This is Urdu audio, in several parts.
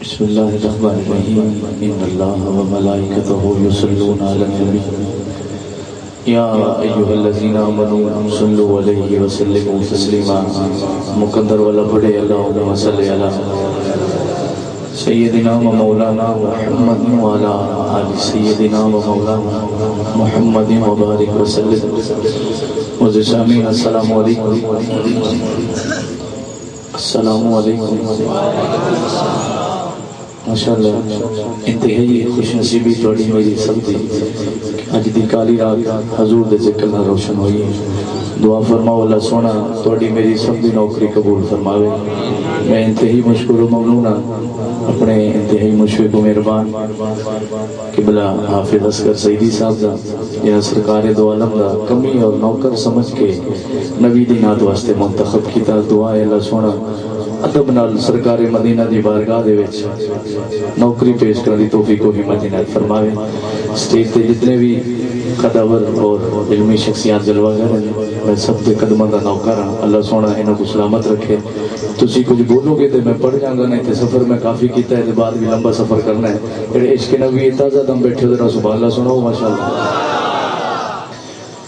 بسم اللہ الرحمن الرحیم ان اللہ وملائکتہ یصلون علی النبی یا ایھا الذین آمنوا صلوا علیہ وسلموا تسلیما مقدر والا پڑھے اللہم صلی علی سیدنا و مولانا محمد وعلی آل سیدنا و مولانا محمد وبارک وسلم وزشامین السلام علیکم السلام علیکم ماشاءاللہ انتہائی خوش نصیبی توڑی میری سب دی اج دی کالی رات حضور دے ذکر نہ روشن ہوئی دعا فرماؤ اللہ سونا توڑی میری سب دی نوکری قبول فرماوے میں انتہائی مشکور و ممنون اپنے انتہائی مشفق و مہربان قبلہ حافظ اصغر سیدی صاحب دا یا سرکار دو عالم دا کمی اور نوکر سمجھ کے نبی دی نات واسطے منتخب کیتا دعا ہے اللہ سونا ادب نال سرکار مدینہ دی بارگاہ دے وچ نوکری پیش کرنے دی توفیق و ہمت عنایت فرماوے اسٹیج تے جتنے بھی قدور اور علمی شخصیات جلوہ گر ہیں میں سب دے قدموں دا نوکر ہوں اللہ سونا انہاں کو سلامت رکھے تسی کچھ بولو گے تے میں پڑھ جاؤں گا نہیں تے سفر میں کافی کیتا ہے تے بعد بھی لمبا سفر کرنا ہے جڑے عشق نبی تازہ دم بیٹھے ذرا سبحان اللہ سناؤ ماشاءاللہ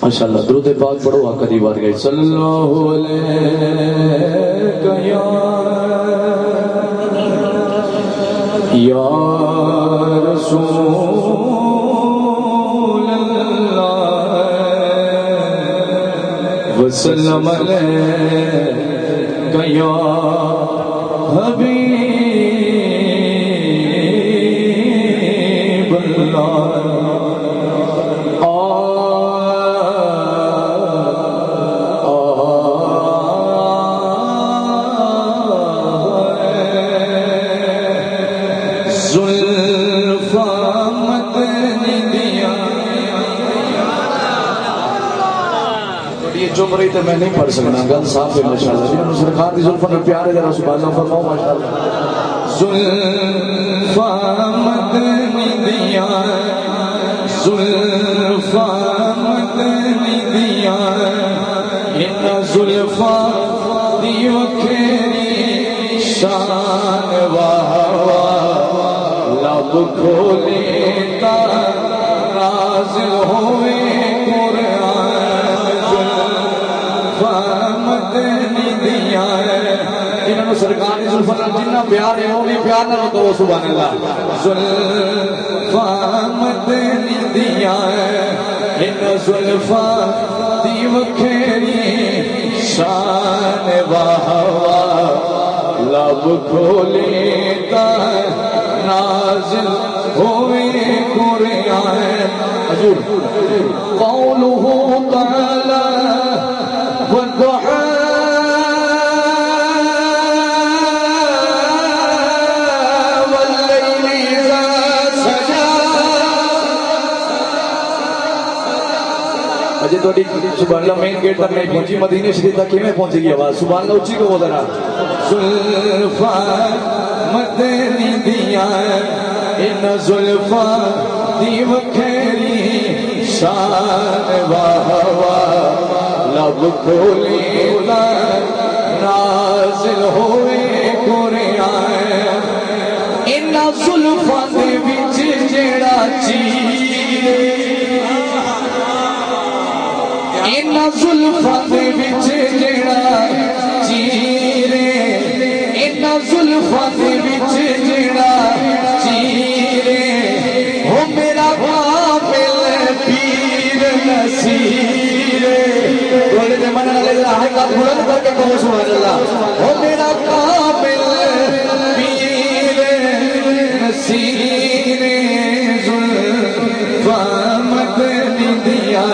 ماشاءاللہ درود پاک پڑھو آقا دی بارگاہ صلی اللہ علیہ یا رسول اللہ وسلم علیہ یا حبیب اللہ رہی تو میں نہیں پڑھ سکنا گل صاف ہے ماشاءاللہ جنہوں نے سرکار دی زلفوں میں پیارے ذرا سبحان اللہ فرماؤ ماشاءاللہ زلفاں مدنی دیاں زلفاں مدنی دیاں ان زلفاں دی وکھری شان واہ واہ لب کھولے تا نازل ہوئے سرکار دی زلفاں جنہ پیار ہے وہ بھی پیار نہ تو سبحان اللہ زلفاں مدنی دیاں ان زلفاں دی وکھری شان واہ واہ لب کھولے تا نازل ہوئے قرآن حضور قولہ تعالی والضحى اجے توڑی سبحان اللہ مین گیٹ تک نہیں پہنچی مدینے شریف تک کیویں پہنچے گی آواز سبحان اللہ اچھی کو ذرا زلفاں مدنی دیاں ان زلفاں دی وکھری شان واہ واہ لب کھولے تا نازل ہوئے قرآن ان زلفاں دے وچ جیڑا چیرے ان زلفاں دے وچ جیڑا چیرے ان زلفاں دے وچ جیڑا چیرے او میرا کامل پیر نصیر بولے تے من والے ذرا ہے کا بلند کر کے کہو سبحان اللہ او میرا کامل پیر نصیر زلفاں مدنی دیاں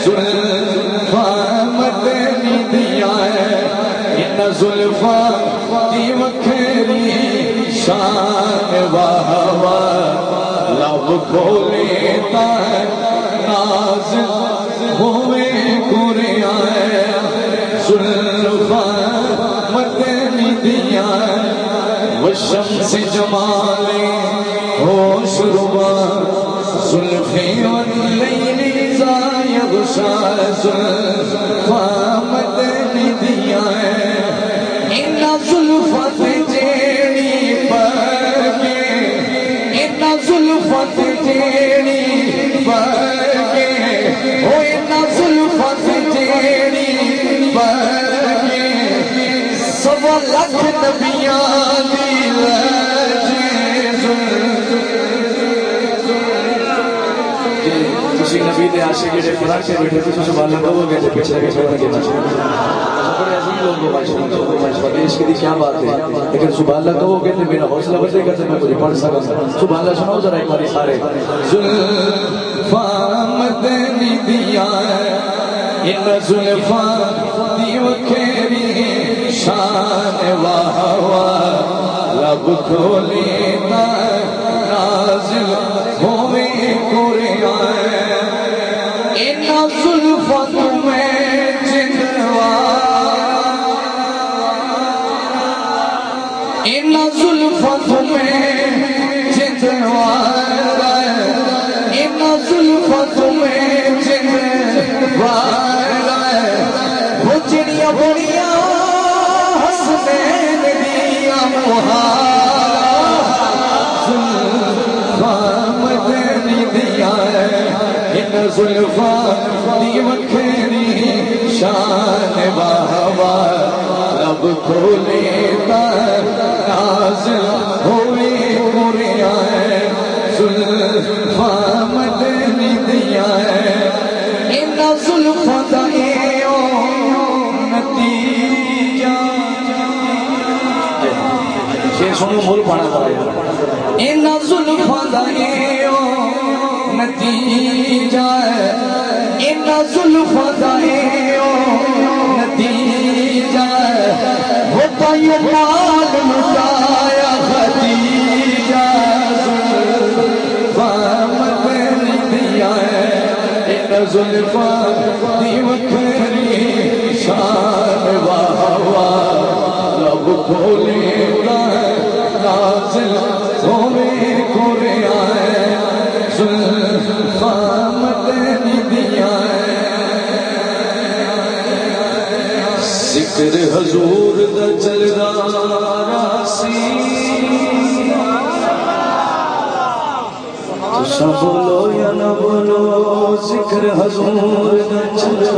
زلفاں مدنی دیاں ان زلفاں دی وکھری شان واہ واہ لب کھولے تا نازل ہوئے قرآن زلفاں مدنی دیاں والشمس جمال ہوش ربا زلفی واللیل یغشا زلفاں مدنی دیاں ان زلفاں جیڑی پر لکھ نبیاں دی کسی نبی دے عاشق جڑے فرق سے بیٹھے تو سبحان اللہ کہو گے پیچھے لگے چھوڑ کے بڑے عظیم لوگ کو ماشاءاللہ اس کی کیا بات ہے لیکن سبحان اللہ کہو گے تو میرا حوصلہ بڑھے گا تو میں کچھ پڑھ سکوں سبحان اللہ سناؤ ذرا ایک بار سارے زلفاں مدنی دیا ان زلفاں دیو کھیری شان واہ واہ لب کھولی نازل ہوئے قرآن ان زلفاں میں جنوار ان زلفاں میں جنوار ان زلفاں میں جنوار وہ چڑیا بڑیاں حسنین دیا زلفاں دی وکھری شان واہ واہ لب کھولے تا نازل ہوئے قرآن زلفاں مدنی دیا ان زلفاں دا ایو نتیجہ شیر سنو مول پانا پڑا ان زلفاں دا ایو نتیجہ ان زلفاں دا ایو نتیجہ ہوتا یہ مال مٹایا خدیجہ زلفاں مدنی دیا ان زلفاں دی وکھری شان واہ واہ لب کھولے نازل ہوئے قرآن زلفاں مدنی دیا ذکر حضور دا چلدا راسی تسا بولو یا نہ بولو ذکر حضور دا چلدا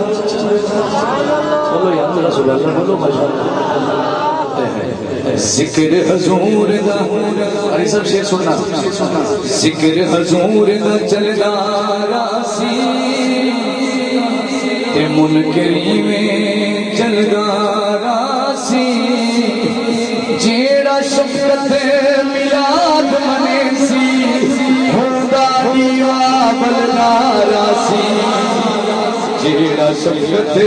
بولو یا اللہ سبحان اللہ بولو ماشاءاللہ ذکر حضور دا ارے سب شیر سننا ذکر حضور دا چلدا راسی تے منکری میں چلدا راسی جیڑا شفقت میلاد منے سی ہوندا دیوا بلدا راسی جیڑا شفقت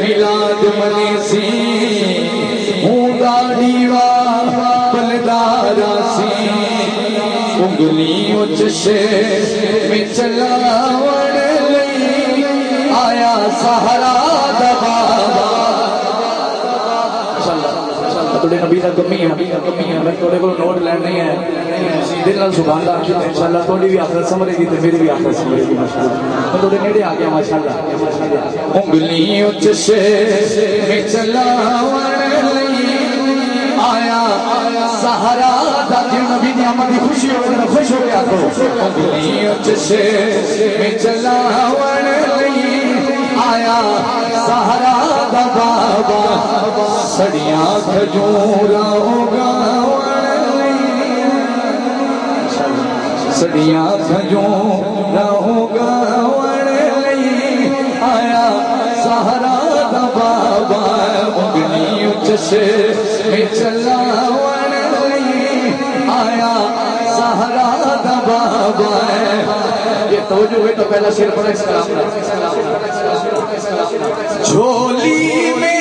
میلاد منے سی ہوندا دیوا بلدا راسی انگلیوں چشے میں چلاون لئی آیا سہارا دا بابا تھوڑے نبی دا کمی ہے میں تھوڑے کو نوٹ لین نہیں ہے دل نال سبحان اللہ آخر انشاءاللہ تھوڑی بھی آخرت سمجھے گی تو میری بھی آخرت سمجھے گی ماشاءاللہ میں تھوڑے نیڑے آ گیا ماشاءاللہ انگلیوں چشے میں چلاون لئی آیا سہارا دا جو نبی دی آمد دی خوشی ہو گیا خوش ہو گیا تو انگلیوں چشے میں چلاون لئی آیا سہارا دا بابا سڑیاں کھجوراں اگاون لئی سڑیاں کھجوراں اگاون لئی آیا سہارا دا بابا انگلیوں چشے میں چلاون لئی آیا سہارا دا بابا یہ توجہ ہوئی تو پہلا شیر پڑھا اس کلام کا جھولی میں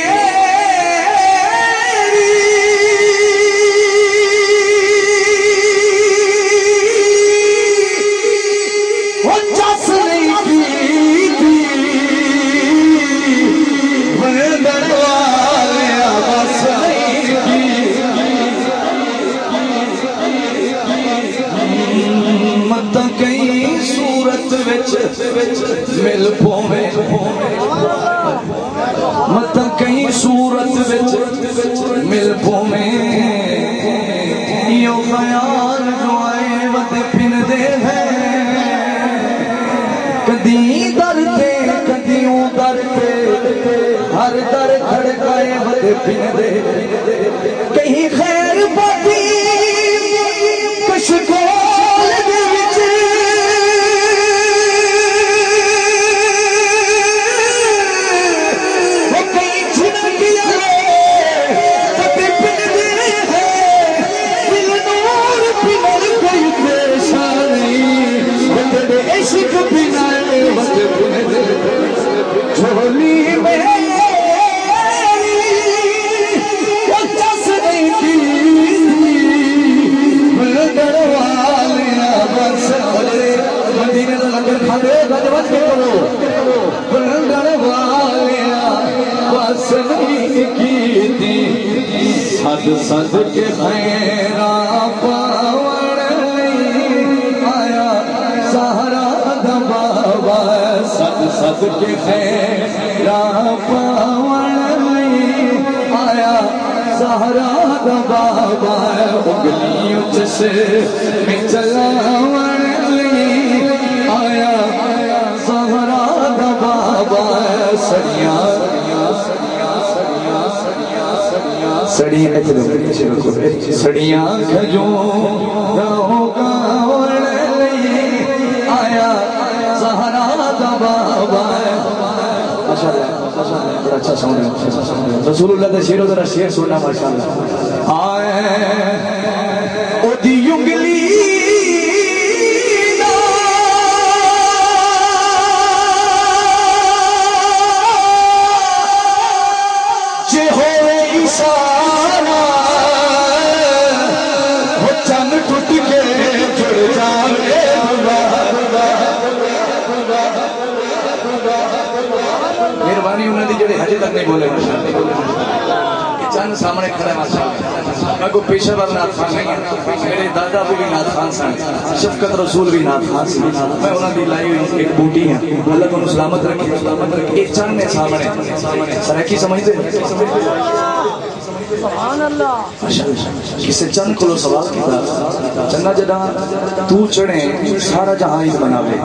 مل پوے مت کہیں صورت وچ مل پوے یو خیال جو آئے ود پن دے ہے کدی در تے کدیوں در تے ہر در کھڑکائے ود پن دے صدقے خیرہ پاوڑ آیا سہرا دا بابا صدقے خیرہ پاوڑ آیا سہرا دا بابا اگلیوں جس میں چلاوڑ آیا سہرا دا بابا سڑیاں سڑیاں کھجوں راہوں گاوڑ آیا سہرا دا بابا بڑا اچھا ساؤنڈ ہے رسول اللہ دے شیروں ذرا شیر سننا ماشاءاللہ آئے او دی انگلی مہربانی انہوں نے جڑے ہجے تک نہیں بولے چند سامنے کھڑا ہے ماشاءاللہ میں کوئی پیشہ ور نات خان نہیں ہے میرے دادا بھی نات خان سن شفقت رسول بھی نات خان سی میں انہوں نے لائی ہوئی ایک بوٹی ہیں اللہ کو سلامت رکھے ایک چند نے سامنے سرائکی سمجھتے سبحان اللہ کسے چند کلو سوال کیتا چندہ جڑا تو چڑھے سارا جہاں ہی بناوے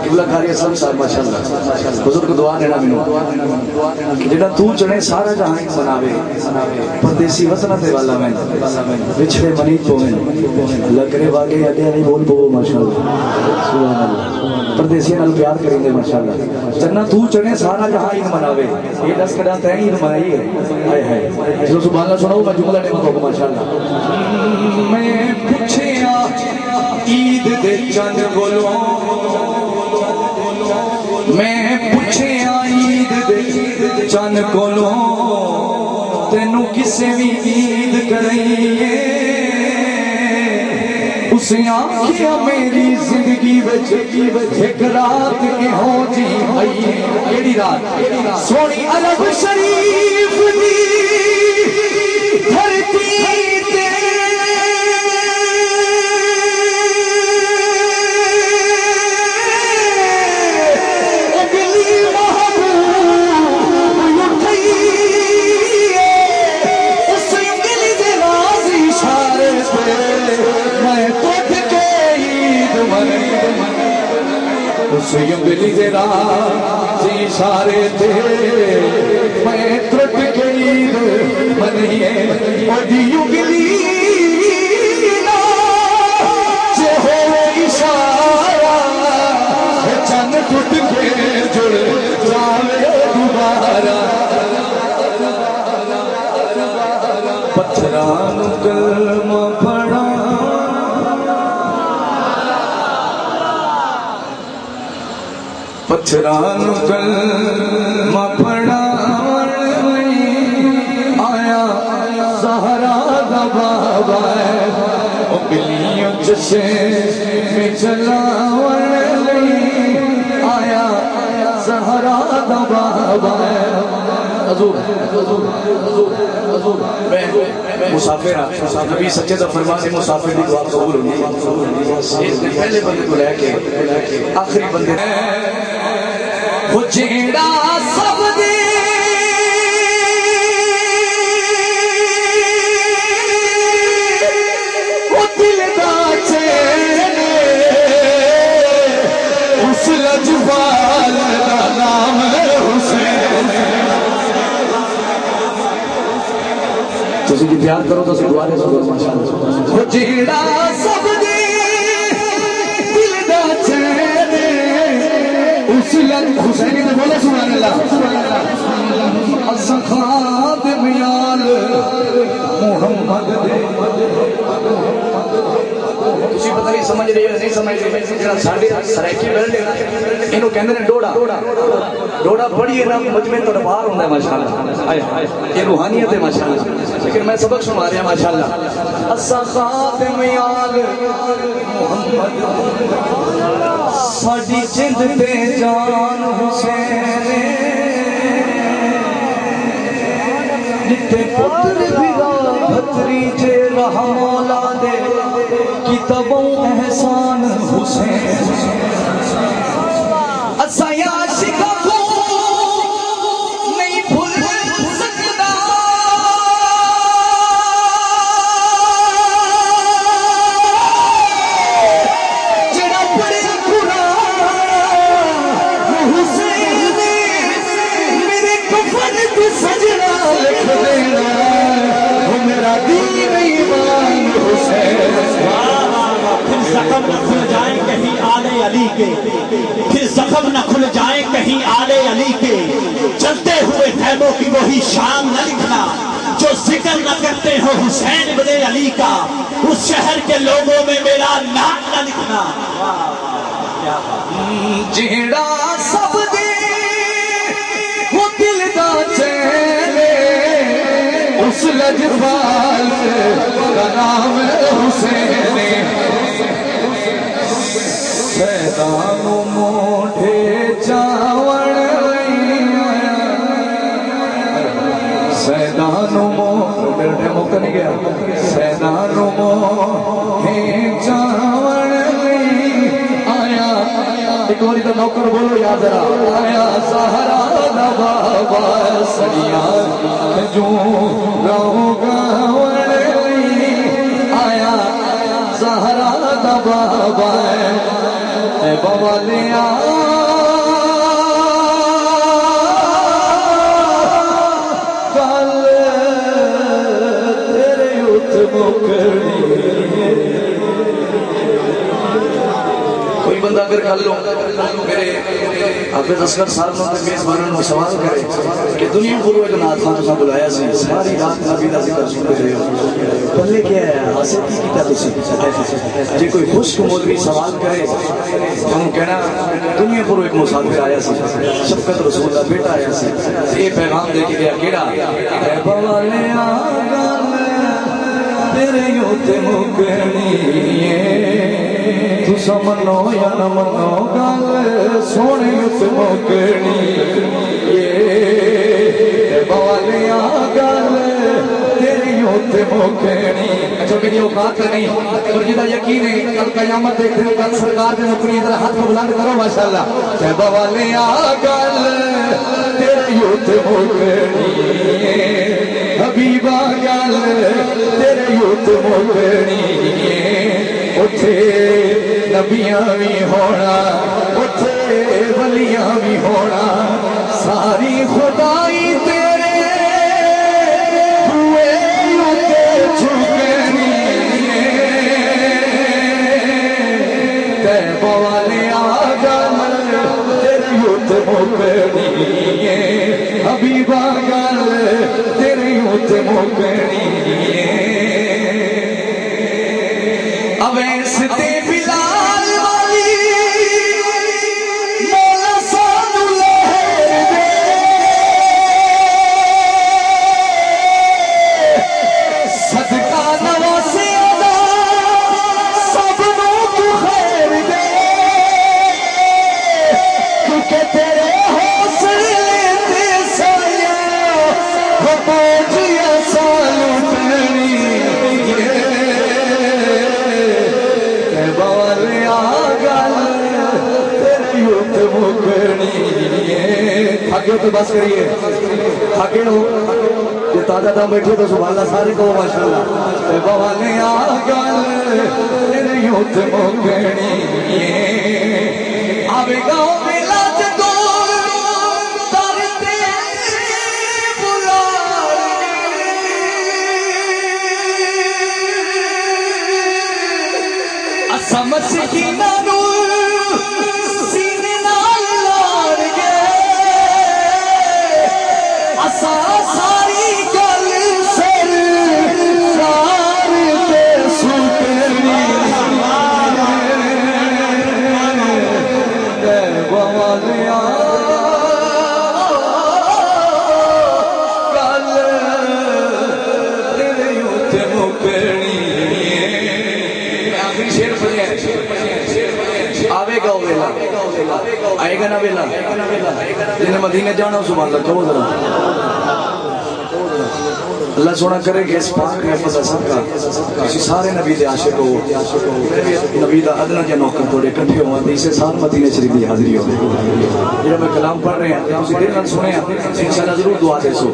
قبلہ کاری اسلام صاحب ماشاءاللہ بزرگ دعا دینا منو جڑا تو چڑھے سارا جہاں ہی بناوے پردیسی وطنہ دے والا میں بچھڑے منی پو میں اللہ کرے واقعی اگے نہیں بول پو ماشاءاللہ سبحان اللہ پردیسی نال پیار کریں گے ماشاءاللہ چندہ تو چڑھے سارا جہاں ہی بناوے یہ دس کڑا تین ہی بنائی ہے آئے ہے سبحان اللہ سنو میں جملہ ٹیمہ کو ماشاءاللہ میں پوچھیا عید دے چند بولو میں پوچھیا عید دے چند بولو تینوں کسے بھی عید کرائیے اسے آنکھیا میری زندگی ایک رات کے ہو جی آئیے کیڑی رات سونی عرب شریف دی دھرتی تے اگلی محبوب اٹھئیے اس انگلی دے راز اشارے پہ میں ٹوٹ کے عید منائی اس انگلی دے راز اشارے پہ میں ٹوٹ کے عید منائیے اودی انگلی نا جو ہو اشارہ چند ٹوٹ کے جڑ جاوے دوبارہ پتھران کلمہ پڑھا پتھران کلمہ پڑھا سہرا دا بابا او بلیوں جسے میں چلاوڑ آیا سہرا دا بابا حضور مسافر نبی سچے دا فرمانے مسافر دی دعا قبول ہوئی پہلے بندے کو لے کے آخری بندے وہ جیڑا سب دے لجوال نام حسین تسی جی پیار کرو تو دعائیں سنو ماشاءاللہ وہ جیڑا سب دے دل دا چین اس لج حسین نے بولا سبحان اللہ الزخات میال محمد دے تسی پتہ نہیں سمجھ رہے نہیں سمجھ رہے جڑا ساڈے سرائکی ورلڈ اینو کہندے نے ڈوڑا ڈوڑا بڑی ہے نا مجمع دربار ہوندا ہے ماشاءاللہ یہ روحانیت ہے ماشاءاللہ لیکن میں سبق سنا رہا ماشاءاللہ الزخات میال محمد ساڈی جند تے جان حسین تے پتر بھیرا بھتری جے رہا مولا دے کتابوں احسان حسین اسایا عاشقاں کو نہیں بھول سکدا جڑا پڑھے قرآن حسین میرے کفن کو سجنا لکھ دینا وہ میرا دین ایمان حسین پھر زخم نہ کھل جائیں کہیں آلے علی کے پھر زخم نہ کھل جائیں کہیں آلے علی کے چلتے ہوئے خیموں کی وہی شان نہ لکھنا جو ذکر نہ کرتے ہو حسین ابن علی کا اس شہر کے لوگوں میں میرا نام نہ لکھنا جیڑا سب دے وہ دل دا چیلے اس لجپال کا نام حسین سیدانو موٹھے چاوڑ سیدانو موٹھے موقع نہیں گیا سیدانو موٹھے چاوڑ آیا ایک باری تو نوکر بولو یاد ذرا آیا سہارا دا بابا سڑیا جو راہو گاوڑ آیا سہارا دا بابا اے بابا لیا کل تیرے ات مکڑی کوئی بندہ اگر کر لو میرے حافظ اصغر صاحب نے میزبانوں نے سوال کرے کہ دنیا کو ایک نعت خان نے بلایا سی ساری رات نبی دا ذکر سنتے رہے ہو پہلے کیا ہے حاصل کی کیتا تسی جی کوئی خشک مولوی سوال کرے ہم کہنا دنیا کو ایک مسافر آیا سی شفقت رسول دا بیٹا آیا سی یہ پیغام دے کے گیا کیڑا اے بوالے آگل تیرے یوں تے مکڑی تو سمنو یا نہ منو گل سونے ات موکڑی بوالیا گل تیری ات موکڑی اچھا میری اوقات نہیں اور جدا یقین ہے کل قیامت دیکھ رہے کل سرکار دے اپنی ادھر ہاتھ کو بلند کرو ماشاءاللہ بوالیا گل تیری ات موکڑی حبیبہ گل تیری ات موکڑی اٹھے نبیاں بھی ہونا اٹھے ولیاں بھی ہونا ساری خدائی تیرے ہوئے اتے چھکنی تے بوالے آگل تیری ات مکڑی حبیبہ گل تیری ات مکڑی اویس تے بلال والی مولا سانو لہر دے صدقہ نواسیاں دا سب نو تو خیر دے کیونکہ تیرے حوصلے تے سایہ وہ بوجھیا سالو پہنی آگے تو بس کریے آگے ہو یہ تازہ دم بیٹھے تو سبحان اللہ سارے کو ماشاءاللہ اے بوالے آگل تیرے یوت موکڑی آوے گاؤں میں لاج دو تارتے بلا اسا مسکینہ نو ساری گل سر سار تے سوٹنی بوالیا گل تیرے ات مکڑی آخری شیر پڑھیا آوے گا ویلا آئے گا نا ویلا جنہیں مدینے جانا سبحان اللہ چاہو ذرا اللہ سونا کرے کہ اس پاک محفظ اصل کا کسی سارے نبی دے عاشق ہو میں بھی نبی دا ادنا کے نوکر توڑے کٹھے ہوا تیسے سال مدینہ شریف دی حاضری ہو یہ میں کلام پڑھ رہے ہیں اسی دیر نال سنے ہیں انشاءاللہ ضرور دعا دے سو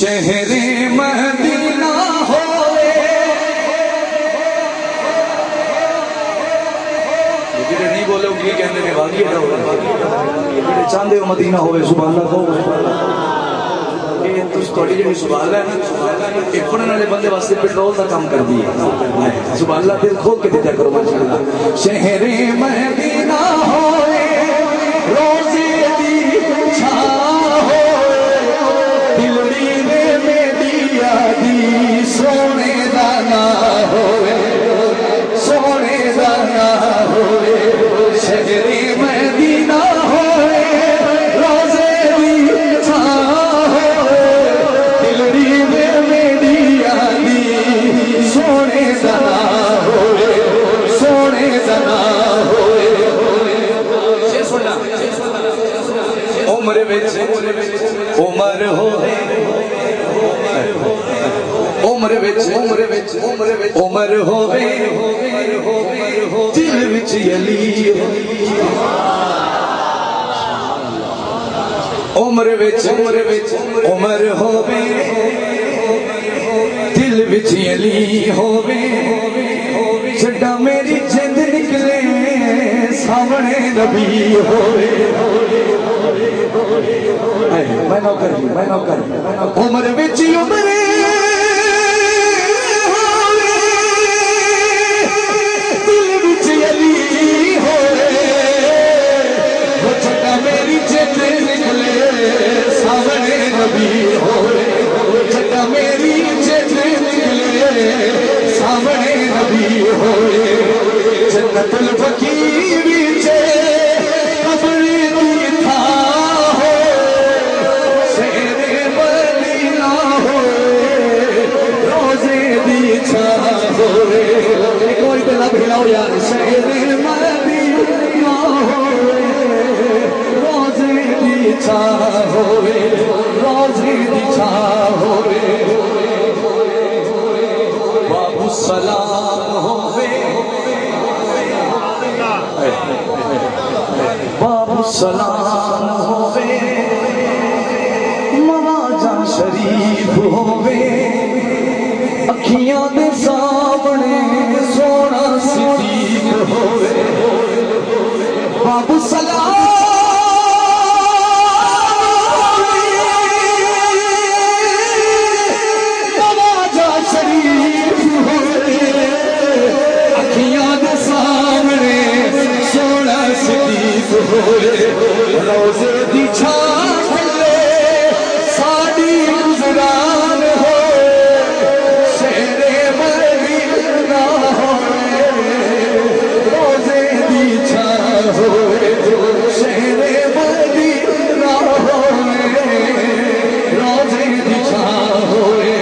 شہر مدینہ ہوئے نہیں بولے کی کہتے ہیں باغی جڑے چاہتے ہو مدینہ ہوئے سبحان اللہ سبحان اللہ پڑھنے والے بندے واسطے پیٹرول کا کام کر دی سبحان اللہ دل کھول کے دیتا کرو ماشاءاللہ شہر مدینہ ہوئے روزے دی چھاں دی سونے دانا ہوئے سونے دانا ہوئے شہر مدینہ ہوئے روزے دی چھاں ہوئے دلڑی میں میری آدھی سونے دانا ہوئے سونے دانا ہوئے عمر وچ عمر ہوئے عمر ہووے دل وچ علی عمر ہووے دل وچ علی ہووے جڈا میری جند نکلے سامنے نبی ہووے میں نوکر عمر وچ عمر میری جد نکلے سامنے نبی ہوئے جگہ میری جد نکلے سامنے نبی ہوئے جنت الفقیر وچے قبر دی تھا ہوئے شہر مدینہ ہوئے روزے دی چھاں ہوئے ایک اور پہلا بھیلاؤ یار شہر مدینہ ہوئے چھاں ہوئے روزے دی چھاں ہوئے بابو سلام ہوئے بابو سلام ہوئے مواجہ شریف ہوئے اکھیاں دے سامنے سونا صدیق ہوئے بابو سلام روزے دی چھاں کھلے ساڈی گزران ہوئے شہر مدینہ ہوئے روزے دی چھاں ہوئے شہر مدینہ ہوئے روزے دی چھاں ہوئے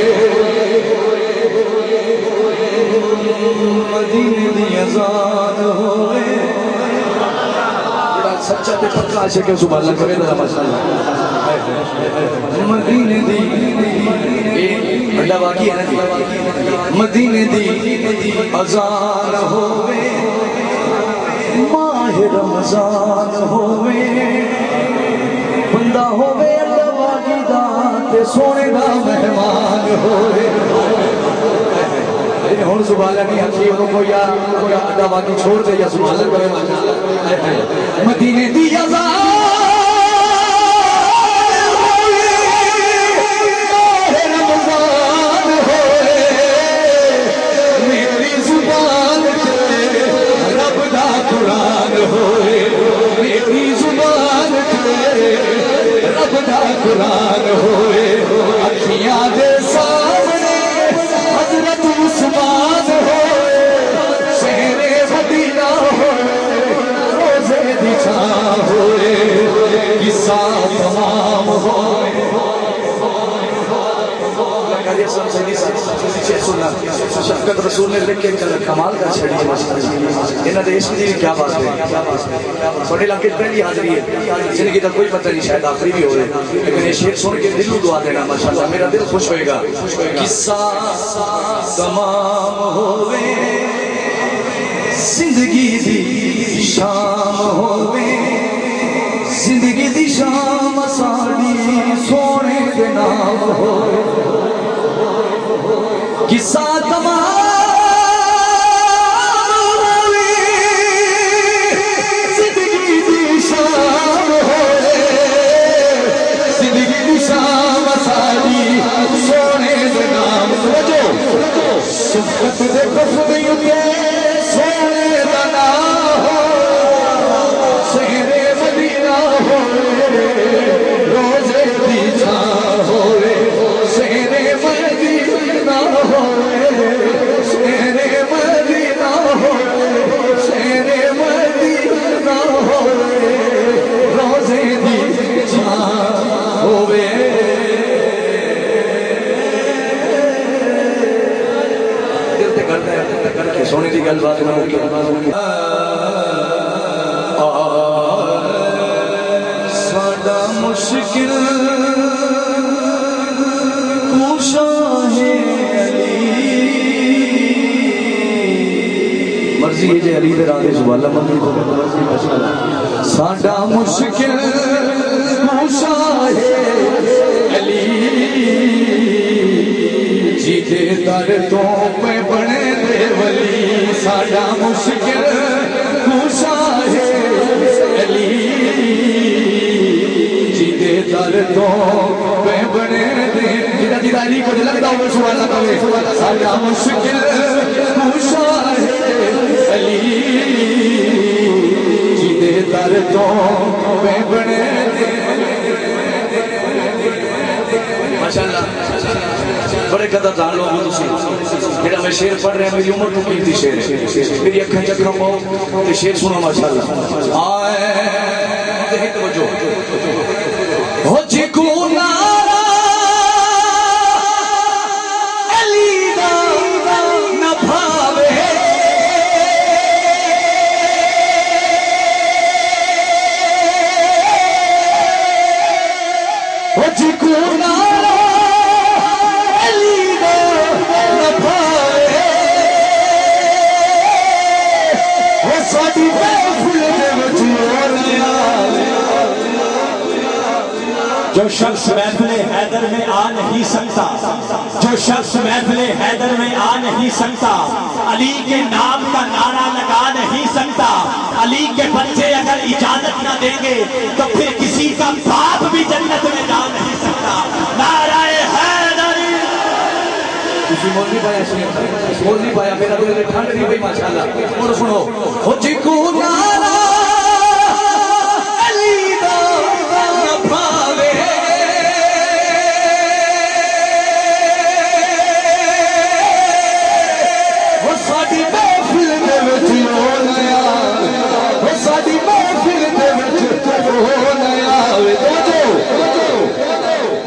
مدینے دی اذان ہوئے سچا تے پکا عاشق ہے سبحان اللہ کرے ذرا ماشاءاللہ مدینے دی بڑا واقعہ ہے نا مدینے دی اذان ہوئے ماہ رمضان ہوئے بندہ ہوئے اللہ واقعی دا تے سونے دا مہمان ہوئے ہوں سبحان اللہ نہیں ہنسی انہوں کو یا ادا واقعی چھوڑ دے یا سبحان اللہ کرے ماشاءاللہ مدینے دی اذان رمضان ہوئے میری زبان کے رب دا قرآن ہوئے میری زبان کے رب دا قرآن ہوئے اکھیاں دے سامنے حضرت عثمان ہوئے شہر مدینہ ہوئے روزے دی چھاں ہوئے رسول نے لکھ کے کمال کا چھڑی انہاں دے اس دی کیا بات ہے سونے علاقے پہلی حاضری ہے زندگی کا کوئی پتہ نہیں شاید آخری بھی ہوئے لیکن یہ شعر سن کے دل کو دعا دینا ماشاءاللہ میرا دل خوش ہوئے گا قصہ تمام ہوئے زندگی دی شام ہوئے زندگی دی شام ساڑی سونے دے نام ہوئے قصہ تمام ہوئے زندگی دی شام ہوئے زندگی دی شام ساڑی سونے دے نام سمجھو شفقت دے کفر کے سونے دا نام ہو شہر مدینہ ہوئے روزے دی چھاں ہوئے شہر مدینہ ہوئے شہر مدینہ ہوئے شہر مدینہ ہوئے روزے دی چھاں ہوئے سونے کی گل بات ساڈا مشکل کوشاں ہے مرضی ہے جی علی دے راہ سبحان اللہ ساڈا مشکل کوشاں ہے علی جیتے در تو پہ بنے دے ولی ساڈا مشکل کوشاں ہے علی جیتے در تو پہ بنے دے جیتا جیتا علی کو لگتا ہوں سبحان اللہ ساڈا مشکل کوشاں ہے علی جیتے در تو پہ بنے دے ماشاءاللہ بڑے قدردان لوگ ہو تسی جڑا میں شعر پڑھ رہا میری عمر تو قیمتی شعر ہے میری اکھاں چکھاں پاؤ تے شعر سنو ماشاءاللہ آئے دیکھ توجہ ہو جی کو نارا علی دا نہ بھاوے ہو جی کو نارا جو شخص محفل حیدر میں آ نہیں سکتا جو شخص محفل حیدر میں آ نہیں سکتا علی کے نام کا نعرہ لگا نہیں سکتا علی کے بچے اگر اجازت نہ دیں گے تو پھر کسی کا باپ بھی جنت میں جا نہیں سکتا نعرہ حیدر کسی مولوی پایا میرا دل ٹھنڈ نہیں ہوئی ماشاءاللہ اور سنو ہو جی کو نعرہ علی دا نہ بھاوے وہ ساڈی محفل دے وچ او نیا وہ ساڈی محفل دے وچ او نیا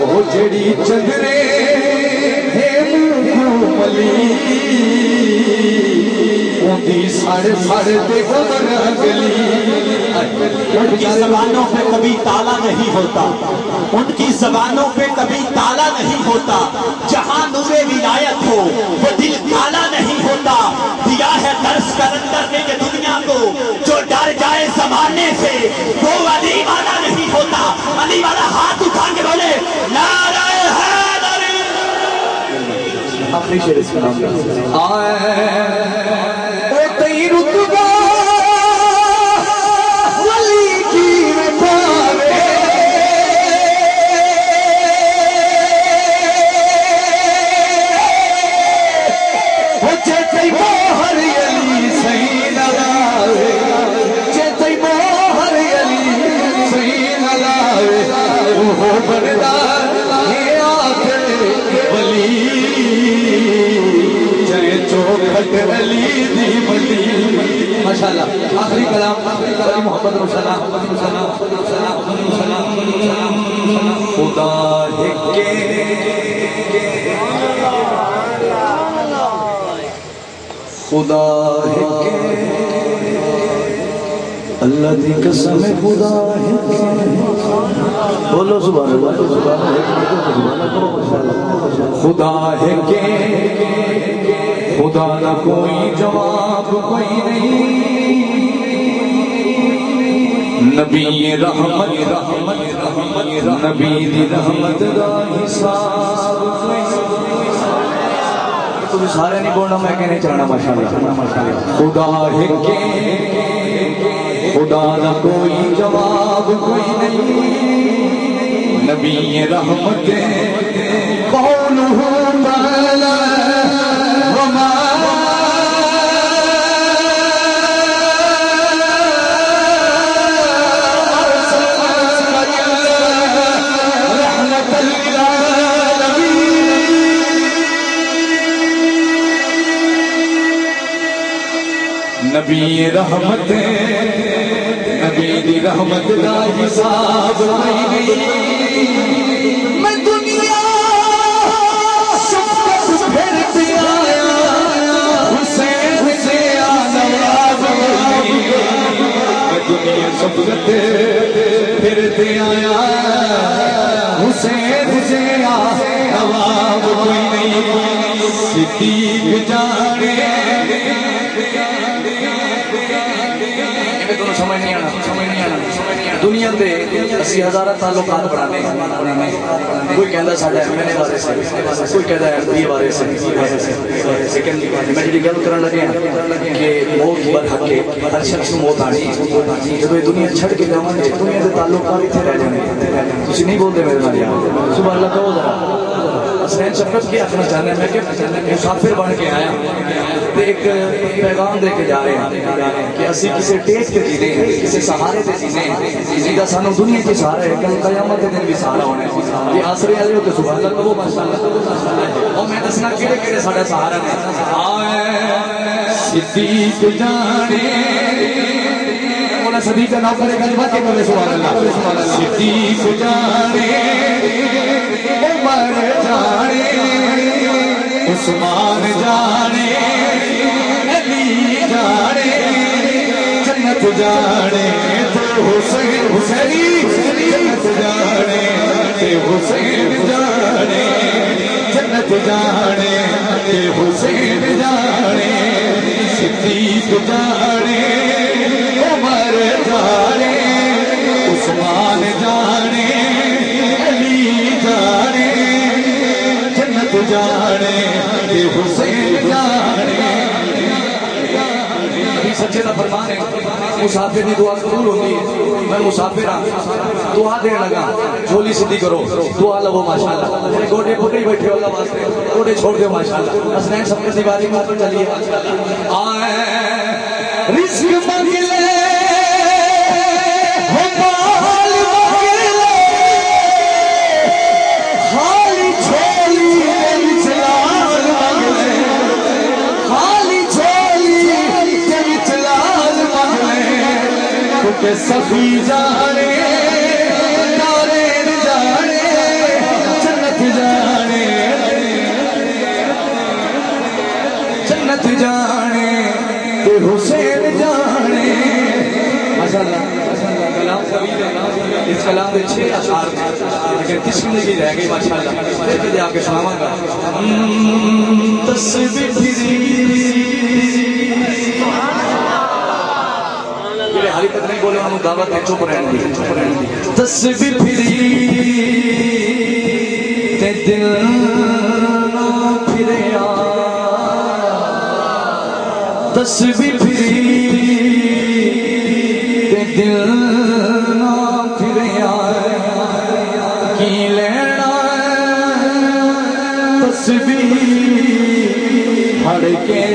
وہ جڑی چندرے ان کی زبانوں پہ کبھی تالا نہیں ہوتا ان کی زبانوں پہ کبھی تالا نہیں ہوتا جہاں نور ولایت ہو وہ دل کالا نہیں ہوتا دیا ہے درس کلندر نے یہ دنیا کو جو ڈر جائے زمانے سے وہ علی والا نہیں ہوتا علی والا ہاتھ اٹھا کے بولے نعرہ حیدر آخری شعر اس کا نام آئے او تئی رتبہ ولی کی پاوے او چیتے موہر علی صحیح نلاوے چیتے موہر علی صحیح نلاوے وہ بردار یہ آتے ولی چوکھٹ علی دی بلی ماشاءاللہ آخری کلام علی محمد رسول خدا کے خدا ہے کہ اللہ دی قسم خدا ہے کہ بولو سبحان اللہ خدا ہے کہ خدا نہ کوئی جواب کوئی نہیں نبی رحمت نبی دی رحمت دا حساب تم سارے نہیں بولنا میں کہ نہیں چلانا ماشاءاللہ خدا ہے کہ خدا نہ کوئی جواب کوئی نہیں نبی رحمت قولہ تعالی وما نبی رحمت نبی دی رحمت دا حساب کوئی نہیں میں دنیا سب کچھ پھرتے آیا حسین سے آنواز میں دنیا سب کچھ پھرتے آیا حسین سے آنواز کوئی نہیں صدیق جانے سمجھ نہیں آنا دنیا دے اسی ہزارہ تعلقات بڑھانے کوئی کہندا ساڈا ایم ایل اے بارے سے کوئی کہندا ایم پی بارے سے لیکن میں جی گل کرن لگے کہ موت برحق ہے ہر شخص نوں موت آنی جب یہ دنیا چھڑ کے جاواں گے دنیا دے تعلقات ایتھے رہ جانے تسی نہیں بولدے میرے نال یار سبحان اللہ کہو ذرا حسین شفقت کی آخنا چاہنا ہے میں کہ مسافر بن کے آیا ایک پیغام دے کے جا رہے ہیں کہ اسی کسی ٹیک تے جینے ہیں کسی سہارے تے جینے ہیں جیدہ سانو دنیا کی سہارا ہے کل قیامت دن بھی سہارا ہونے یہ آسرے آلے ہوتے سبحان اللہ کبو ماشاءاللہ اور میں دسنا کیڑے کیڑے ساڑھا سہارا نے آئے صدیق جانے مولا صدیق کا نام کرے گا بات کے کرے سبحان اللہ صدیق جانے عمر جانے عثمان جانے علی جانے جنت جانے تو حسین حسینی جنت جانے تے حسین جانے جنت جانے تے حسین جانے صدیق جانے عمر جانے عثمان جانے علی جانے جنت جانے تے حسین جانے سچے دا فرمان ہے مسافر کی دعا قبول ہوتی ہے میں مسافر ہاں دعا دین لگا جھولی سیدھی کرو دعا لو ماشاءاللہ میرے گوڑے پوٹے ہی بیٹھے ہو اللہ واسطے گوڑے چھوڑ دیو ماشاءاللہ حسنین سب کے دیواری میں اوپر چلیے آئے رزق مانگ لے ہو مال مانگ لے خالی جھولی وچ لال مانگ لے خالی جھولی وچ لال مانگ لے کہ سخی جانے دارین جانے جنت جانے جنت جانے تے حسین جانے ماشاءاللہ کلام طویل ہے اس کلام میں 6 اشعار ہیں لیکن 30 منٹ کی رہ گئی ماشاءاللہ پھر کدی آ کے سناواں گا تصویر حالی تک نہیں بولے ہم دعوت ہے چپ رہنے دی تصویر پھری تے دل نہ پھرے آ تصویر پھری تے دل نہ پھرے آ کی لینا تصویر ہڑ کے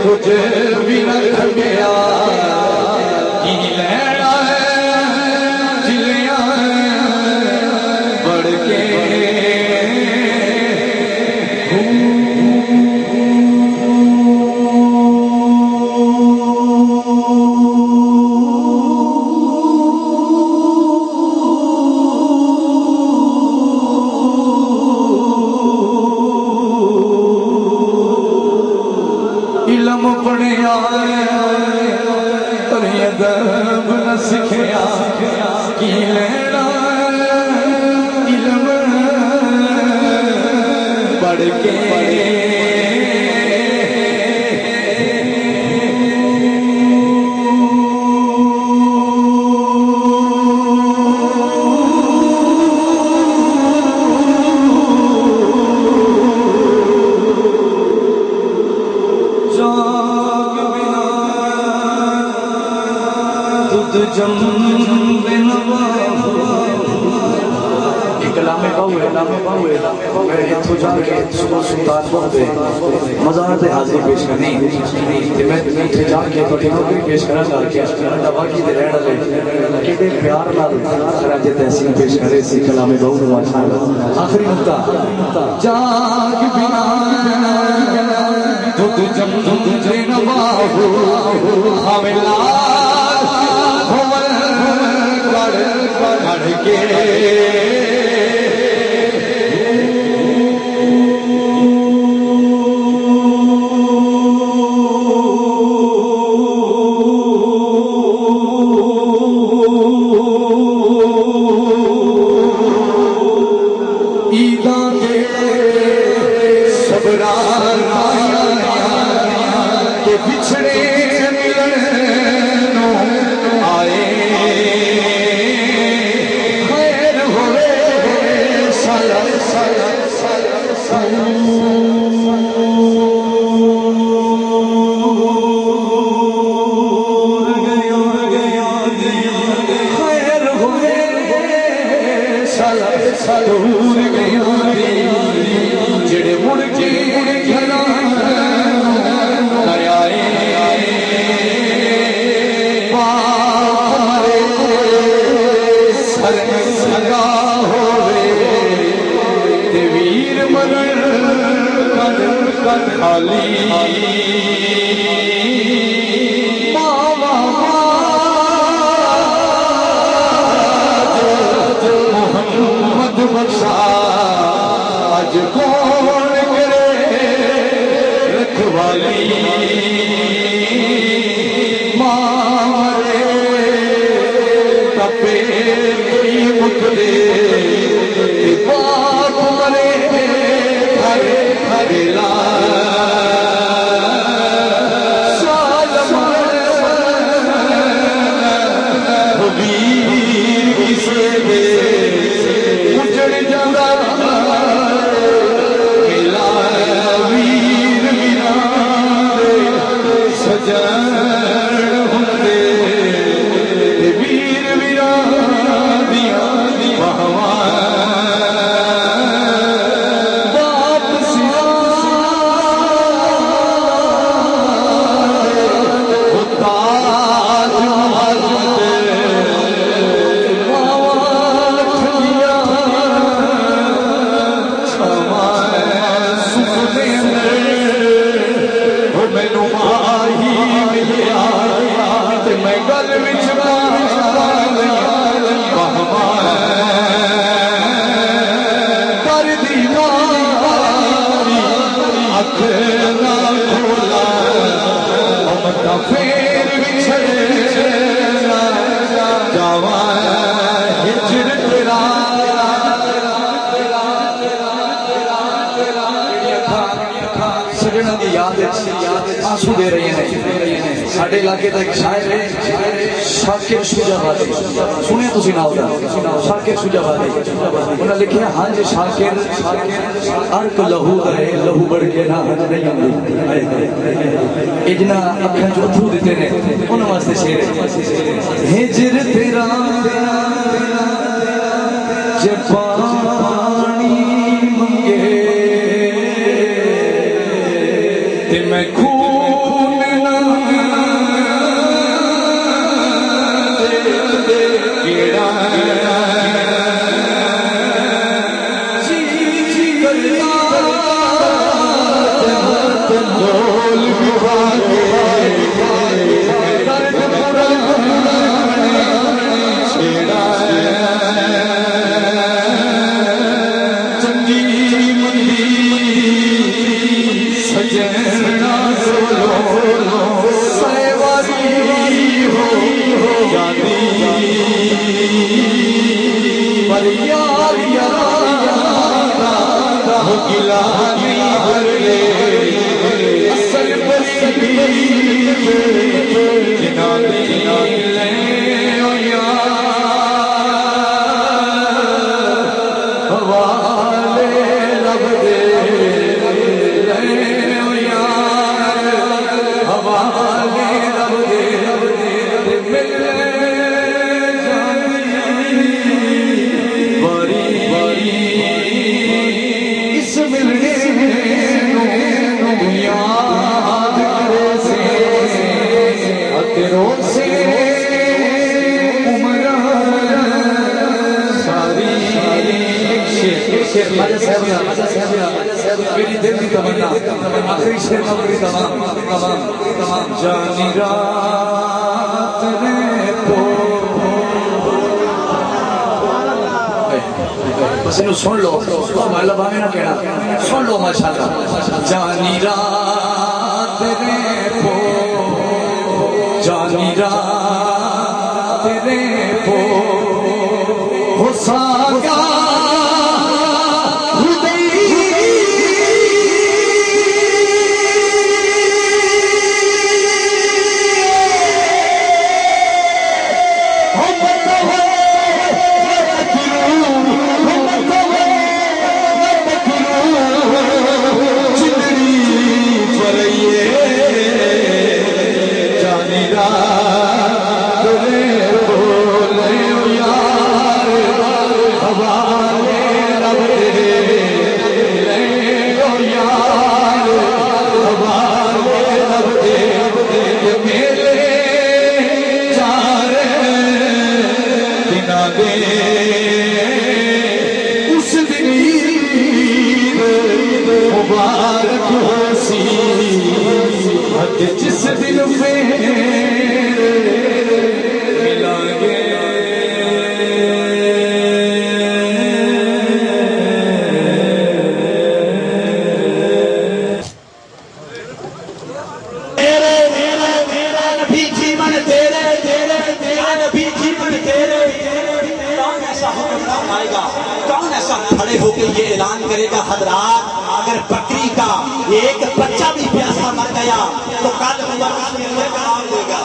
تجھے بھی نہ گیا کی لینا ہے پڑھ کے مزار تے حاضری پیش کرنی تے میں اتھے جا کے تھوڑی نوکری پیش کرنا چاہ کے دواکی دے رہنا لے کتے پیار نال خراج تحسین پیش کرے سی کلام بہو ماشاءاللہ آخری نقطہ جاگ بنا دودھ جم نواہو حاملات ہومن کڑ کے آنسو دے رہے ہیں ساڑھے علاقے تک شاعر ہے شاکر شجابادی سنیں تو سنا ہوتا شاکر شجابادی انہوں نے لکھیا ہاں جی شاکر ارک لہو دے لہو بڑھ کے نہ حج نہیں آمدی اجنا اکھن جو اتھو دیتے ہیں انہوں واسطے شیر ہے ہجر تیرا جب پانی منگے تے میں خون نہ کیڑا جی کرتا ڈول بھا کے درد پورا چھیڑا گلا نہیں کر لے اصل بری جنابی لے او یار حوالے رب دے لے او یار حوالے رب دے مل میری دل کی تمنا آخری شیر نوکری تمام جانی رات نے پو بس انہوں سن لو محلہ بانے نہ کہنا سن لو ماشاءاللہ جانی رات نے پو جانی رات نے پو ہو ساگا مبارک ہو سی جس دن پہ ملیں گے میرا نبی جیون تیرے میرا نبی جیون تیرے کون ایسا حکم فرمائے گا کون ایسا کھڑے ہو کے یہ اعلان کرے گا حضرات اگر بکری کا ایک بچہ بھی پیاسا مر گیا تو کل عمر اس کے لیے کام دے گا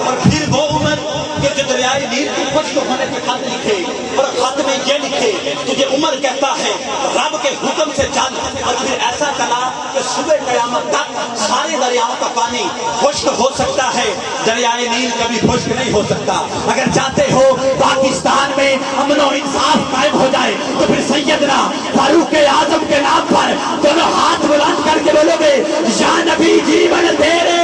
اور پھر وہ عمر کہ جو دریائے نیل کی خشک ہونے کے خط لکھے اور خط میں یہ لکھے تجھے عمر کہتا ہے رب کے حکم سے چل اور پھر ایسا چلا کہ صبح قیامت تک سارے دریاؤں کا پانی خشک ہو سکتا ہے دریائے نیل کبھی خشک نہیں ہو سکتا اگر چاہتے ہو پاکستان میں امن و انصاف قائم ہو جائے تو پھر سیدنا فاروق اعظم کے نام پر دونوں ہاتھ بلند کر کے بولو گے یا نبی جیون تیرے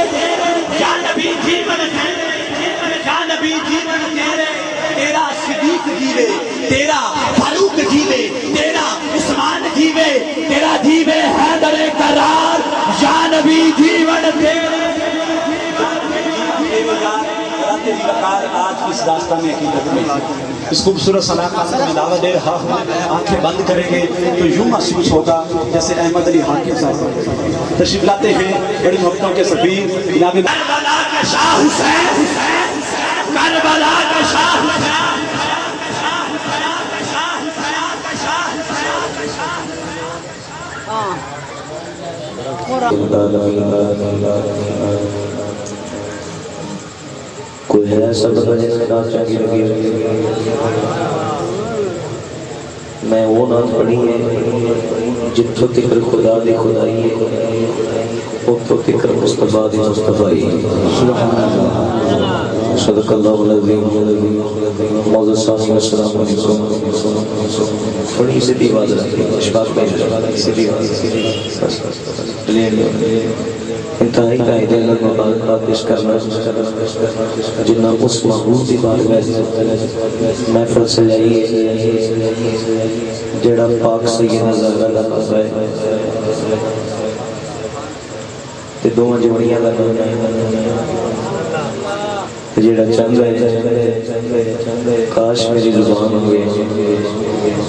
یا نبی جیون تیرے یا نبی جیون تیرے تیرا صدیق جیوے تیرا فاروق جیوے تیرا عثمان جیوے تیرا جیوے حیدر کرار یا نبی جیون تیرے آج اس داستہ میں حقیقت میں اس خوبصورت صلاحات میں دعوت دے رہا ہوں آنکھیں بند کریں گے تو یوں محسوس ہوگا جیسے احمد علی حاکم صاحب تشریف لاتے ہیں بڑی محبتوں کے سفیر جناب کربلا کے شاہ حسین کربلا کے شاہ حسین کوئی ہے ایسا بندہ جس کی نعت چنگی لگی میں وہ نعت پڑھی ہے جتھوں تکر خدا دی خدائی ہے اتھوں تکر مصطفیٰ دی مصطفیٰ صدق اللہ العظیم معزز سامعین السلام علیکم تھوڑی سی دی آواز رکھیں اشفاق بھائی سیدھی آواز انتہائی قائد اللہ مبارکات پیش کرنا جنہاں اس محبوب دی بار محفل سجائی ہے جڑا پاک سیدنا زہرا دا قصہ ہے تے دوواں جوڑیاں دا جڑا چند ہے کاش میری زبان ہوئے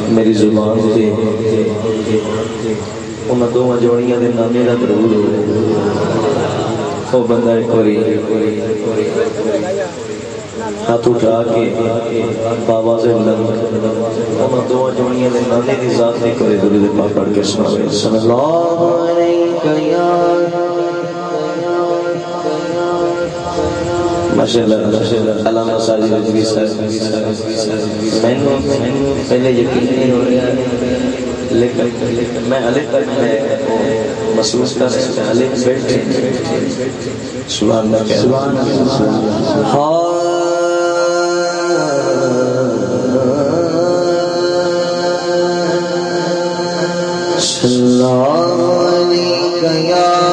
میری زبان تے انہاں دوواں جوڑیاں دے نامے دا ضرور ہوئے وہ بندہ ایک باری ہاتھ اٹھا کے بابا سے انہوں دو جوڑیاں دے نانے دی ذات نے کرے درود پاک پڑھ کے سناوے صلی اللہ علیہ یا ماشاءاللہ علامہ ساجد رضوی صاحب میں پہلے یقین نہیں ہو رہا لیکن میں علی تک میں محسوس کر رہا ہوں علی بیٹھے سبحان اللہ سبحان اللہ سلام علیکہ یا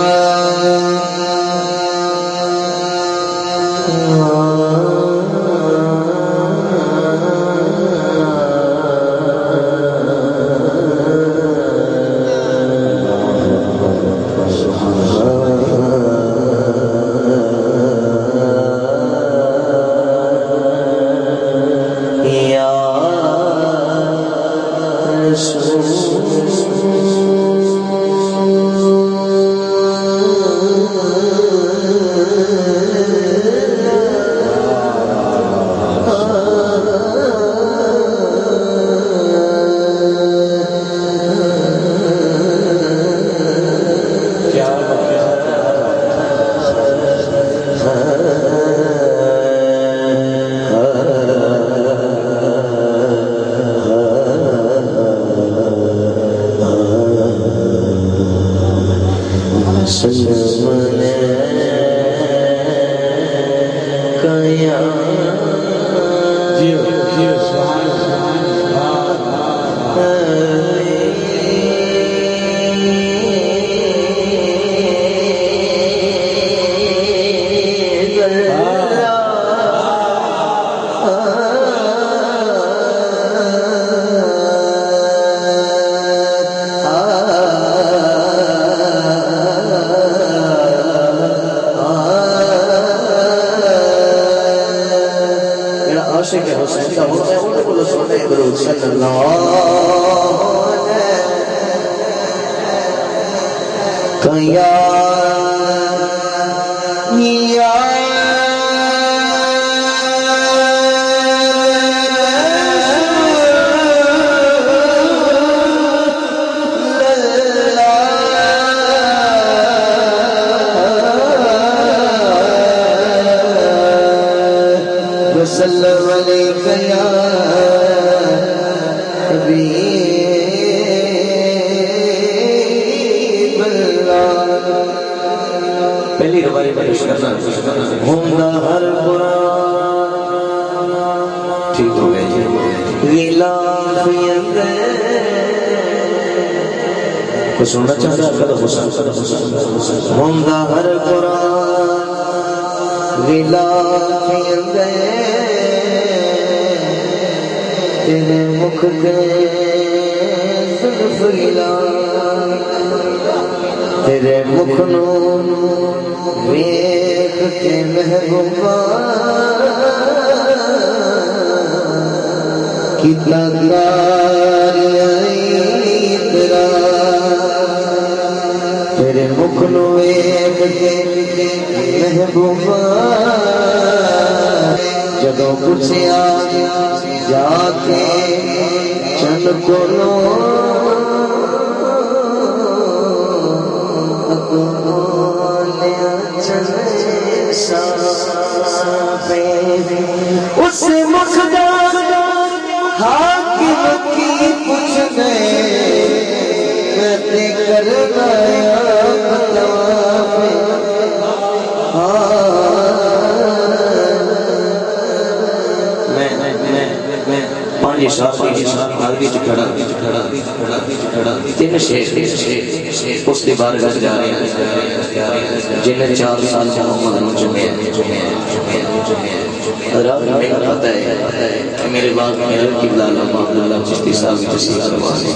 عاشق حسین کا ہوتا ہے انہیں بولو سونے درود صلی اللہ علیہ یا وسلم علیکہ یا حبیب اللہ پہلی روایت پیش کرنا ہوندہ ہر قرآن ٹھیک ہو گئے غلافیت کو سننا چاہتا ہے کدھا حسن ہوندہ ہر قرآن غلافیت تیرے مکھ دے زلف گلا تیرے مکھ نو ویکھ کے محبوبا کتنا کاری تیرا تیرے مکھ نو ویکھ کے محبوبا جدوں پوچھیا جا کے چند کولو اس مقدار حاکم کی پوچھ گئے میں تے کر گیا پانچ صاحب آگے کھڑا تین شیخ اس کے بارگاہ جا رہے ہیں جنہیں 4 سال محمد نو جمعے رب میں پتہ ہے کہ میرے بعد میرے قبلہ علامہ عبداللہ چشتی صاحب کی تشریح کروانے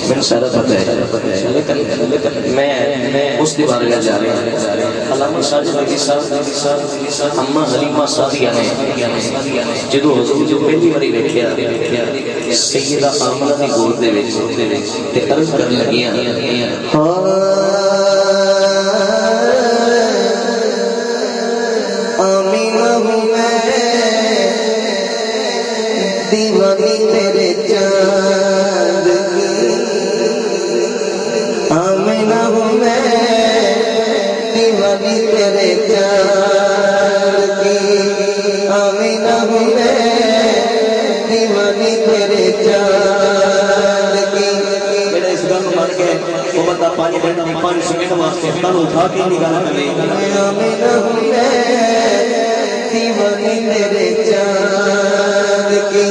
میں سارا پتہ ہے لیکن میں اس کے بارگاہ جا رہے ہیں علامہ ساجد علی صاحب اماں حلیمہ سعدیہ نے جدو حضور جو پہلی باری ویکھیا سیدہ آمنہ دی گود دے وچ تے عرض کرن لگیاں آمینہ ہوں میں اپنا اٹھا کے نگاہ کریں دیوانی میرے چاند کی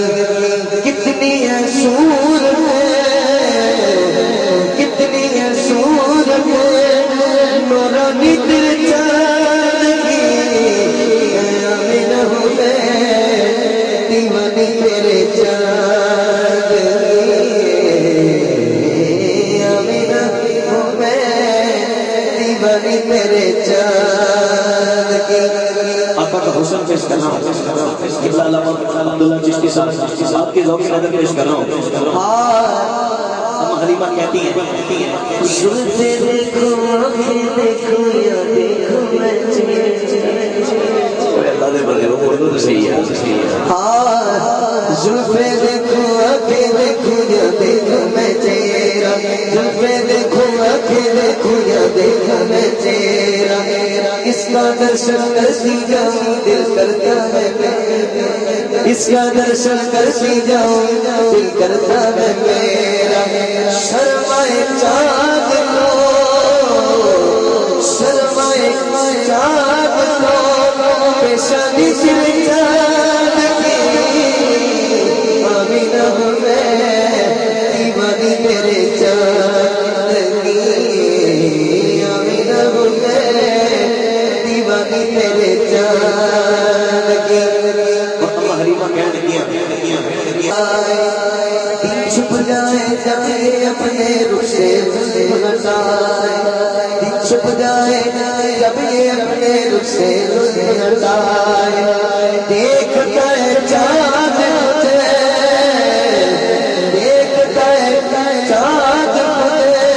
کتنی اصول ہے کتنی اصول ہے نورانی تیرے چاند کی آمین ہوں میں دیوانی میرے چاند کی آمین ہوں میں دیوانی میرے چاند کی آقا کا حسن پیش کر رہا ہوں قبلہ علامہ عبداللہ چشتی صاحب آپ کے ذوق نظر پیش کر رہا ہوں اما حلیمہ کہتی ہیں زلفے دیکھو آنکھیں دیکھو یا دیکھو میں اللہ دے بندے وہ اردو تو صحیح ہے زلفے دیکھو آنکھیں دیکھو یا دیکھو میں تیرا زلفے دیکھو آنکھیں دیکھو یا دیکھو میں تیرا اس کا درشن کرتی جاؤں دل کرتا ہے اس کا درشن کرتی جاؤں دل کرتا ہے میرا شرمائے چاند لو شرمائے چاند لو پیشانی تیرے چاند کی آمینہ ہوں میں دیوانی میرے چاند کی آمینہ ہوں میں دیوانی میرے چاند کی اما حلیمہ کہنے دیا چھپ جائے جائے اپنے رخ سے ہٹائے چھپ جائے جب یہ اپنے رخ سے ہٹائے دیکھتا ہے چاند تجھے دیکھتا ہے چاند تجھے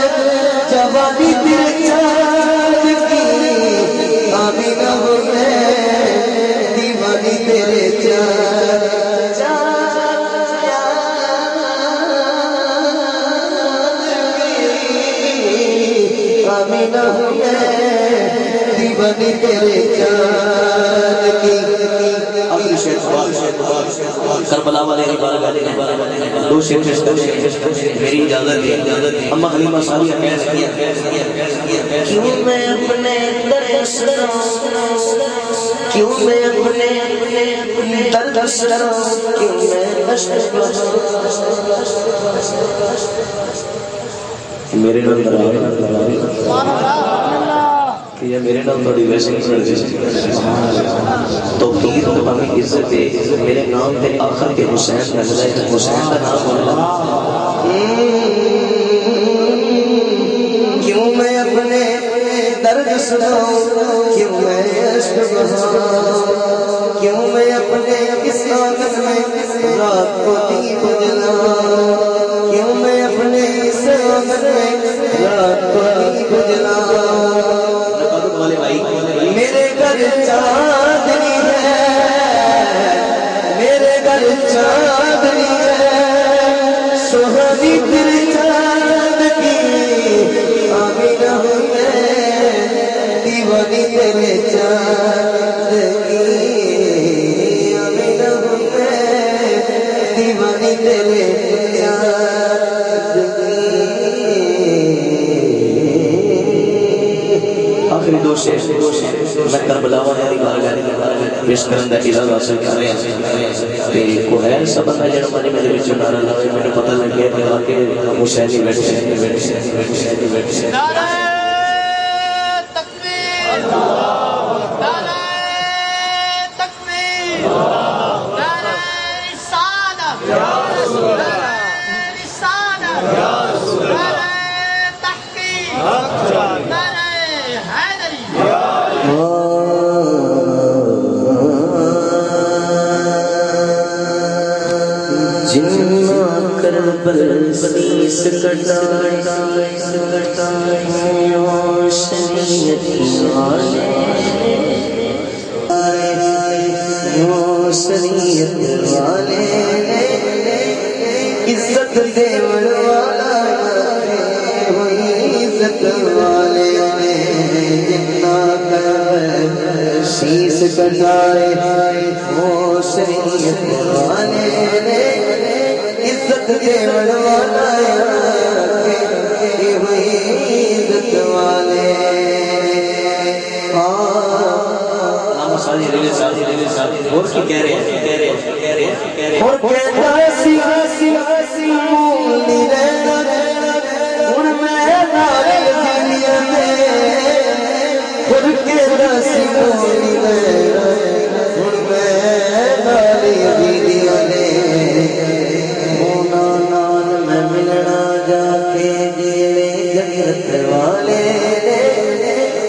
جوانی تیرے چاند کی آمینہ ہوں میں دیوانی تیرے چاند آمینہ ہوں میں دیوانی تیرے چاند کی اگلی شیخ کربلا والے کی بارگاہ دو شیخ پیش کریں میری اجازت ہے اما حلیمہ ثانیہ کہہ رہی ہیں کیوں میں اپنے درد کیوں میں اپنے درد کیوں میں اشک میرے نام کہ یہ میرے نام تھوڑی ویسے تو پیر مقامی عزت ہے میرے نام پہ آخر کے حسین نظر ہے حسین کا نام ہونا کیوں میں اپنے درد سناؤں کیوں میں عشق بہاؤں کیوں میں اپنے اس آنگن میں رات کو دیپ جلاؤں کیوں میں اپنے اس آنگن میں رات کو دیپ جلاؤں میرے گھر چاندنی ہے میرے گھر چاندنی ہے سہانی تیرے چاند کی آمینہ ہوں میں دیوانی تیرے چاند کی آمینہ ہوں میں دیوانی تیرے چاند آخری دو شیخ میں کربلا والی بارگاہ پیش کرن دا اجازت حاصل کر رہے ہیں تے کو ہے سب دا جڑا مانے میرے وچ نعرہ لاوے مینوں پتہ لگ گیا کہ واقعی حسینی بیٹھے نعرہ تکبیر نعرہ تکبیر نعرہ رسالت نعرہ رسالت نعرہ تحقیق نعرہ حیدری جنہ کربل سیس کٹائے شریعت والے شریعت والے عزت دیون والا ہوئی عزت والے جنہ کربل سیس کٹائے وہ شریعت والے عزت دیون والا ہوئی عزت والے اور کی کہہ رہے ہیں اور کہتا سی مولی رہنا ان میں ناری دنیا میں اور کہتا سی مولی رہنا ان میں ناری دنیا میں مونا نال میں ملنا جا کے جیڑے جنت والے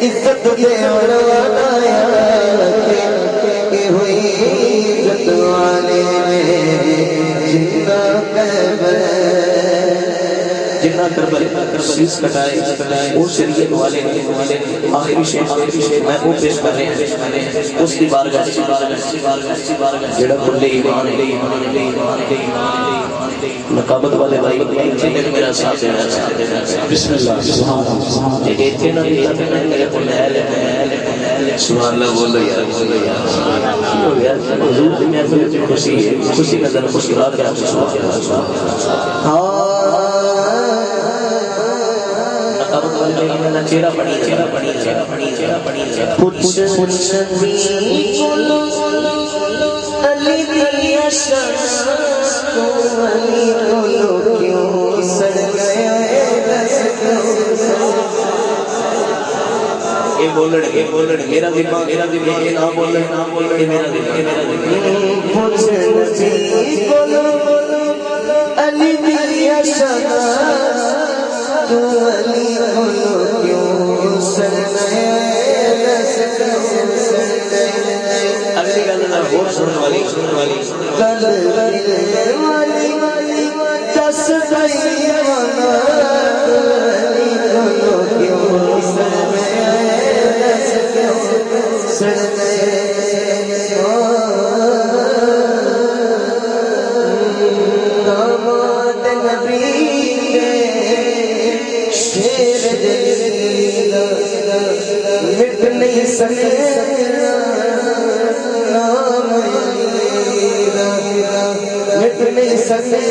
عزت دے اور والا کہ ہوئی عزت والے جنہ کربلا شیش کٹائے وہ شریعت والے آخری شے میں وہ پیش کر رہے ہیں اس کی بارگاہ جڑا کھلے ایمان نقابت والے بھائی جنہیں میرا ساتھ دینا بسم اللہ سبحان اللہ ایک نہ میرے کو سبحان اللہ بولو یار حضور کی محفل میں خوشی ہے خوشی کا ذرا خوشگوار کیا چہرہ پڑی علی دیا علی بولو کیوں سڑ گیا بولڑ میرا دماغ یہ نہ بولڑ میرا علی دیا تو علی بولو کیوں سڑ گیا اگلی گل اور سننے والی دس گئی داماد نبی شیر مٹ نہیں سکے مٹ نہیں سکے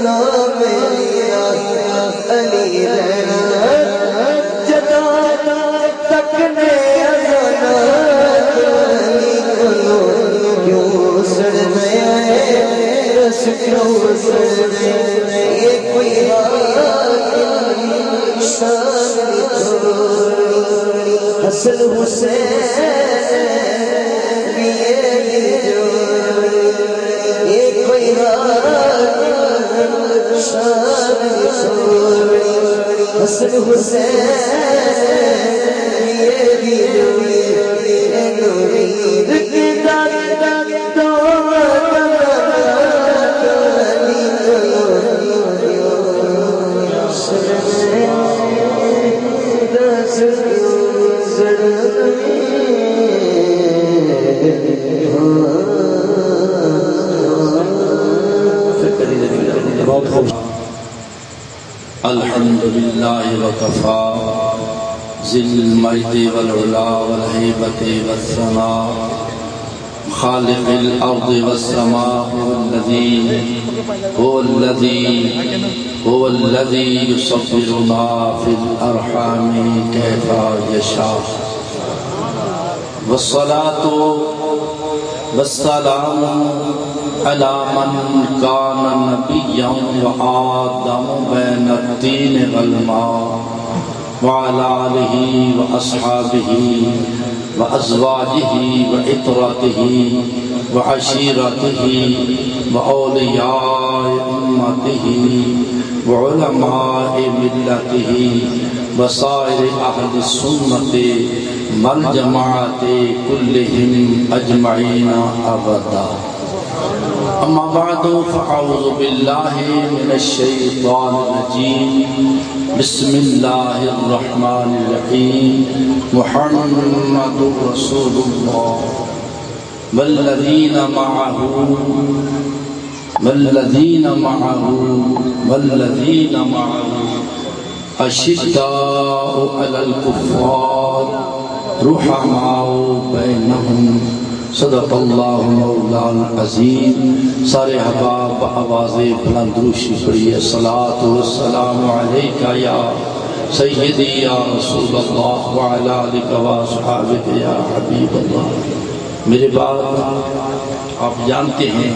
نام علی رہنا جدا تک نے کیوں سڑ گیا رس کیوں سڑ گیا یہ کوئی شان چھوڑی حسن حسین حسن حسین یہ بھی نورید کی بہت خوب الحمدللہ وکفا ذل المجد والعلا والہیبت والثناء خالق الارض والسماء هو الذي يصبرنا في الارحام كيف يشاء والصلاة والسلام على من كان نبيا وآدم بين الطين والماء وعلى آله وأصحابه وأزواجه وعطرته وعشيرته وأولياء أمته وعلماء ملته وسائر أهل السنة والجماعة كلهم أجمعين أبدا. أما بعد فأعوذ بالله من الشيطان الرجيم. بسم الله الرحمن الرحيم. محمد رسول الله والذين معه أشداء على الكفار رحماء بينهم. صدق اللہ مولانا العظیم. سارے احباب آواز بلند روشی پڑھیے. الصلاۃ والسلام علیکہ یا سیدی یا رسول اللہ وعلی آلک و اصحابک یا حبیب اللہ۔ میرے بعد آپ جانتے ہیں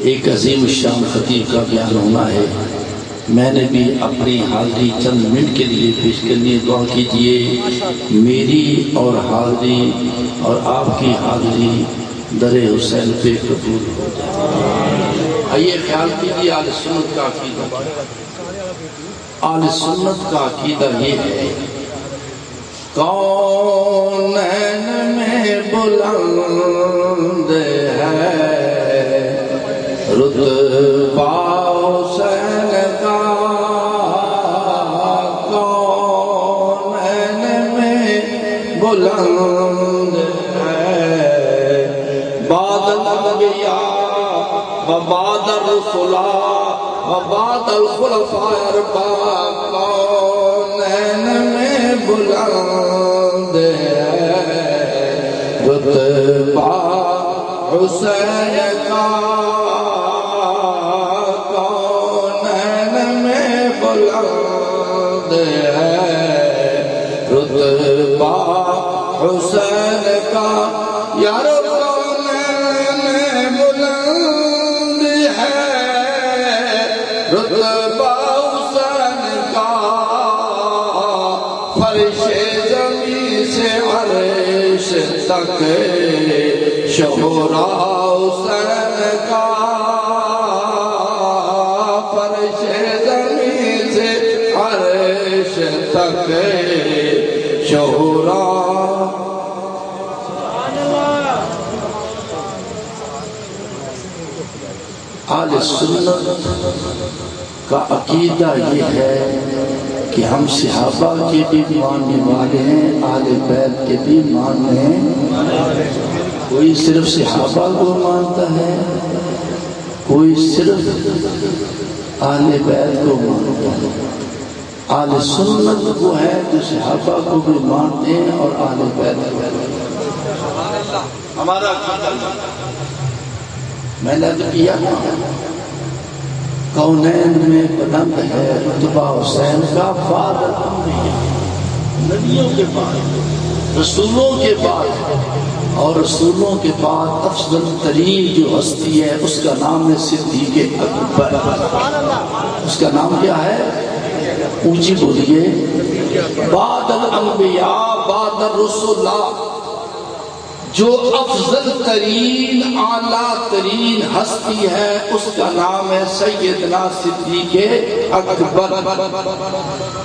ایک عظیم الشان خطیب کا بیان ہونا ہے، میں نے بھی اپنی حاضری چند منٹ کے لیے پیش کرنی ہے، دعا کیجئے میری اور حاضری اور آپ کی حاضری در حسین پہ قبول ہو جائے۔ آئیے خیال کیجئے اہل سنت کا عقیدہ، اہل سنت کا عقیدہ یہ ہے، کونین میں بلند ہے رتبہ حسین کا، کونین میں بلند ہے بعد الانبیاء و بعد الرسلاء و بعد الخلفاء اربعہ، کونین میں بلند ہے رتبہ حسین کا، کونین میں بلند ہے رتبہ حسین کا، یارو کونین میں بلند ہے رتبہ حسین کا، فرش زمین سے عرش تک شہرا حسین کا، فرش زمین سے عرش تک شہرا۔ اہل سنت کا عقیدہ یہ ہے کہ ہم صحابہ کے بھی ماننے والے ہیں، اہل بیت کے بھی ماننے ہیں۔ کوئی صرف صحابہ کو مانتا ہے، کوئی صرف اہل بیت کو مانتا ہے۔ اہل سنت وہ ہے جو صحابہ کو بھی مانتے ہیں اور اہل بیت کو بھی۔ ہمارا میں نے عرض کیا کونین میں بلند ہے رتبہ حسین کا، بعد الانبیاء، نبیوں کے بعد، رسولوں کے بعد، اور رسولوں کے بعد افضل ترین جو ہستی ہے اس کا نام ہے صدیق اکبر۔ اس کا نام کیا ہے؟ اونچی بولیے، بعد الانبیاء بعد الرسول، جو افضل ترین اعلیٰ ترین ہستی ہے اس کا نام ہے سیدنا صدیق اکبر،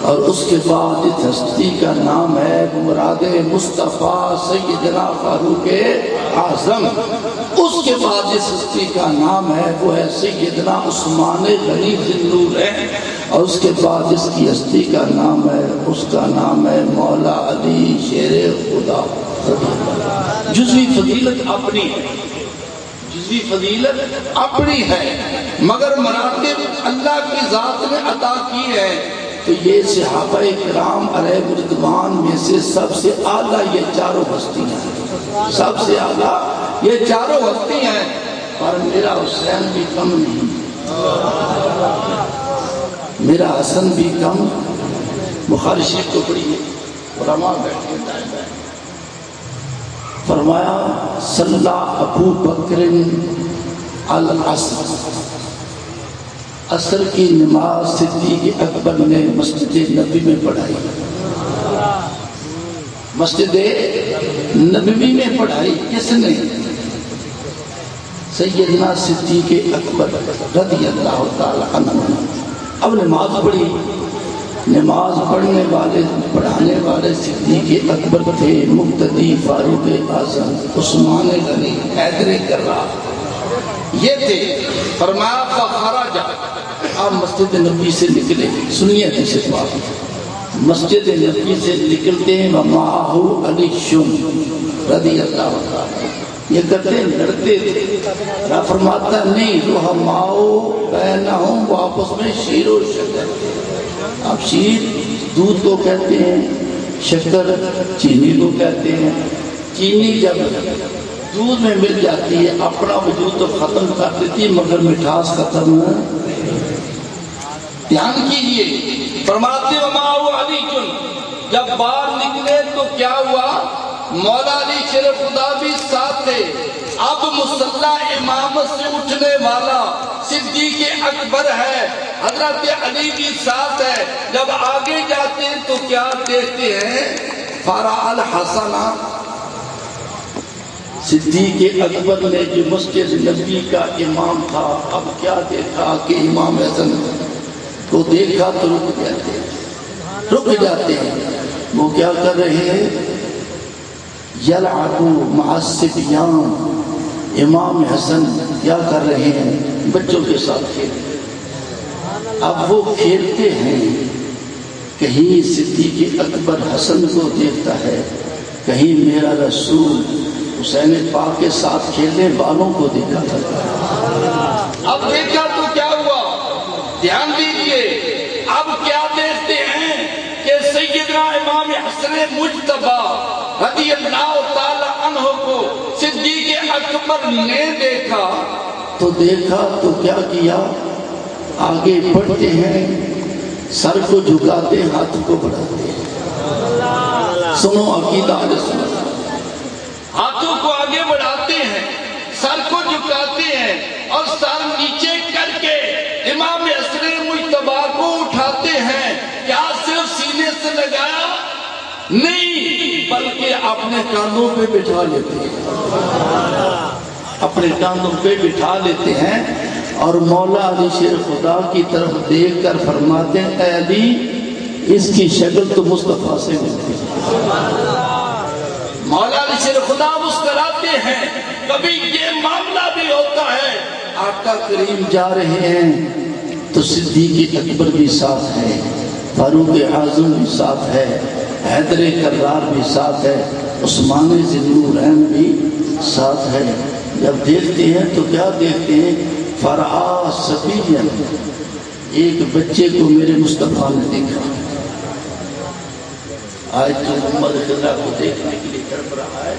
اور اس کے بعد اس ہستی کا نام ہے مراد مصطفیٰ سیدنا فاروق اعظم، اس کے بعد اس ہستی کا نام ہے وہ ہے سیدنا عثمان غنی ذی النورین، اور اس کے بعد اس کی ہستی کا نام ہے، اس کا نام ہے مولا علی شیر خدا۔ جزوی فضیلت اپنی ہے، جزوی فضیلت اپنی ہے، مگر مراتب اللہ کی ذات نے عطا کی ہے۔ تو یہ صحابہ کرام علیہ رضوان میں سے سب سے اعلیٰ یہ چاروں ہستی ہیں، سب سے اعلیٰ یہ چاروں ہستی ہیں، اور میرا حسین بھی کم نہیں، میرا حسن بھی کم۔ بخاری شریف کو پڑھیے، علماء بیٹھ کے دائیں بائیں، فرمایا صلی ابو بکر العصر، عصر کی نماز صدیق اکبر نے مسجد نبی میں پڑھائی، مسجد نبوی میں پڑھائی۔ کس نے؟ سیدنا صدیق اکبر رضی اللہ تعالی عنہ۔ اب نماز پڑھی، نماز پڑھنے والے پڑھانے والے صدیق اکبر تھے، مقتدی فاروق اعظم عثمان غنی حیدر کرار یہ تھے۔ فرمایا فخرج، آپ مسجد نبی سے نکلے، سنیے حدیث پاک، مسجد نبی سے نکلتے ہیں ومعہ علی شم رضی اللہ عنہ، یہ کرتے لڑتے تھے، نہ فرماتا نہیں رحماؤ بینہم، وہ آپس میں شیر و شکر۔ اب شیر دودھ کو کہتے ہیں، شکر چینی کو کہتے ہیں۔ چینی جب دودھ میں مل جاتی ہے اپنا وجود تو ختم کر دیتی ہے، مگر مٹھاس ختم ہے۔ دھیان کیجئے، فرماتے وما علی جن، جب باہر نکلے تو کیا ہوا؟ مولا علی شیر خدا بھی ساتھ تھے۔ اب مصلی امامت سے اٹھنے والا صدیق اکبر ہے، حضرت علی بھی ساتھ ہے۔ جب آگے جاتے ہیں تو کیا دیکھتے ہیں؟ فرع الحسن، صدیق اکبر نے جو مسجد نبی کا امام تھا، اب کیا دیکھا کہ امام حسن کو دیکھا تو رک جاتے ہیں۔ وہ کیا کر رہے ہیں؟ یلعب مع الصبیان، امام حسن کیا کر رہے ہیں؟ بچوں کے ساتھ کھیل رہے ہیں۔ اب وہ کھیلتے ہیں، کہیں صدیق اکبر حسن کو دیکھتا ہے، کہیں میرا رسول حسین پاک کے ساتھ کھیلنے والوں کو دیکھا تھا۔ اب دیکھا تو کیا ہوا؟ دھیان دیجئے، اب کیا دیکھتے ہیں کہ سیدنا امام حسن مجتبی رضی اللہ تعالی عنہ کو صدیق اکبر نے دیکھا تو کیا کیا؟ آگے بڑھتے ہیں، سر کو جھکاتے، ہاتھ کو بڑھاتے ہیں۔ سنو عقیدہ اہل سنت، ہاتھوں کو آگے بڑھاتے ہیں، سر کو جھکاتے ہیں اور سر نیچے کر کے امام حسن مجتبی کو اٹھاتے ہیں۔ کیا صرف سینے سے لگایا؟ نہیں، بلکہ اپنے کاندھوں پہ بٹھا لیتے ہیں، اپنے کاندھوں پہ بٹھا لیتے ہیں اور مولا علی شیر خدا کی طرف دیکھ کر فرماتے ہیں اے علی، اس کی شکل تو مصطفیٰ سے ملتی ہے۔ مولا علی شیر خدا مسکراتے ہیں۔ کبھی یہ معاملہ بھی ہوتا ہے، آقا کریم جا رہے ہیں تو صدیق اکبر بھی ساتھ ہے، فاروق اعظم بھی ساتھ ہے، حیدر کرار بھی ساتھ ہے، عثمان ذی النورین بھی ساتھ ہے۔ جب دیکھتے ہیں تو کیا دیکھتے ہیں؟ فرعا صبیا، ایک بچے کو میرے مصطفیٰ نے دیکھا۔ آج جو محمد خضر کو دیکھنے کے لیے تڑپ رہا ہے،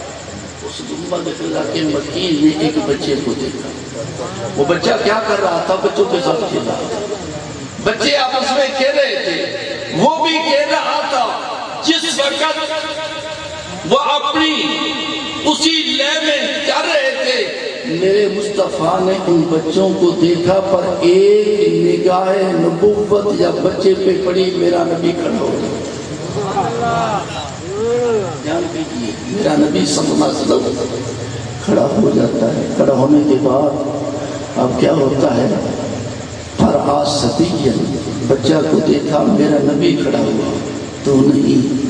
اس محمد خضر کے مکین نے ایک بچے کو دیکھا۔ وہ بچہ کیا کر رہا تھا؟ بچوں کے ساتھ کھیل رہا تھا، بچے آپس میں کھیل رہے تھے، وہ بھی کھیل رہا تھا۔ جس وقت وہ اپنی اسی لے میں چل رہے تھے، میرے مصطفیٰ نے ان بچوں کو دیکھا، پر ایک نگاہ نبوت یا بچے پہ پڑی، میرا نبی کھڑا ہو گیا۔ جان کیجیے، میرا نبی صلی اللہ علیہ وسلم کھڑا ہو جاتا ہے۔ کھڑا ہونے کے بعد اب کیا ہوتا ہے؟ فرعا صبیا، بچہ کو دیکھا، میرا نبی کھڑا ہوا تو نہیں،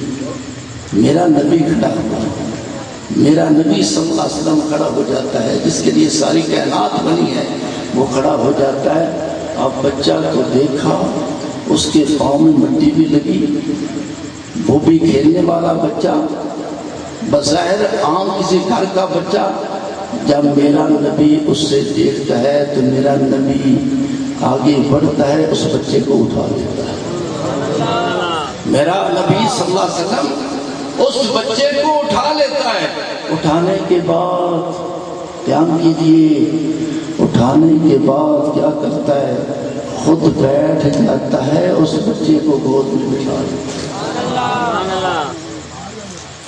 میرا نبی کھڑا ہوا، میرا نبی صلی اللہ علیہ وسلم کھڑا ہو جاتا ہے، جس کے لیے ساری کائنات بنی ہے، وہ کھڑا ہو جاتا ہے۔ اب بچہ کو دیکھا، اس کے پاؤں میں مٹی بھی لگی، وہ بھی کھیلنے والا بچہ، بظاہر عام کسی گھر کا بچہ۔ جب میرا نبی اس سے دیکھتا ہے تو میرا نبی آگے بڑھتا ہے، اس بچے کو اٹھا لیتا ہے۔ میرا نبی صلی اللہ علیہ وسلم اس بچے کو اٹھا لیتا ہے۔ اٹھانے کے بعد دھیان کیجیے، اٹھانے کے بعد کیا کرتا ہے؟ خود بیٹھ جاتا ہے، اس بچے کو گود میں بٹھا لیتا ہے۔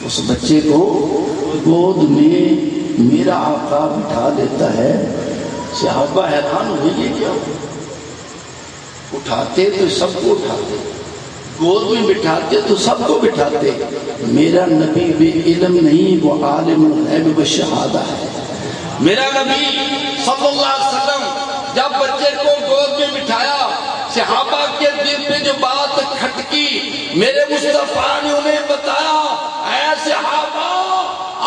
اس بچے کو گود میں میرا آقا بٹھا لیتا ہے۔ صحابہ حیران ہوئے، یہ کیا؟ اٹھاتے تو سب کو اٹھاتے، گود میں بٹھاتے تو سب کو بٹھاتے۔ میرا نبی بے علم نہیں، وہ عالم الغیب و شہادہ ہے۔ میرا نبی صلی اللہ علیہ وسلم جب بچے کو گود میں بٹھایا، صحابہ کے دل پہ جو بات کھٹکی، میرے مصطفیٰ نے انہیں بتایا، اے صحابہ،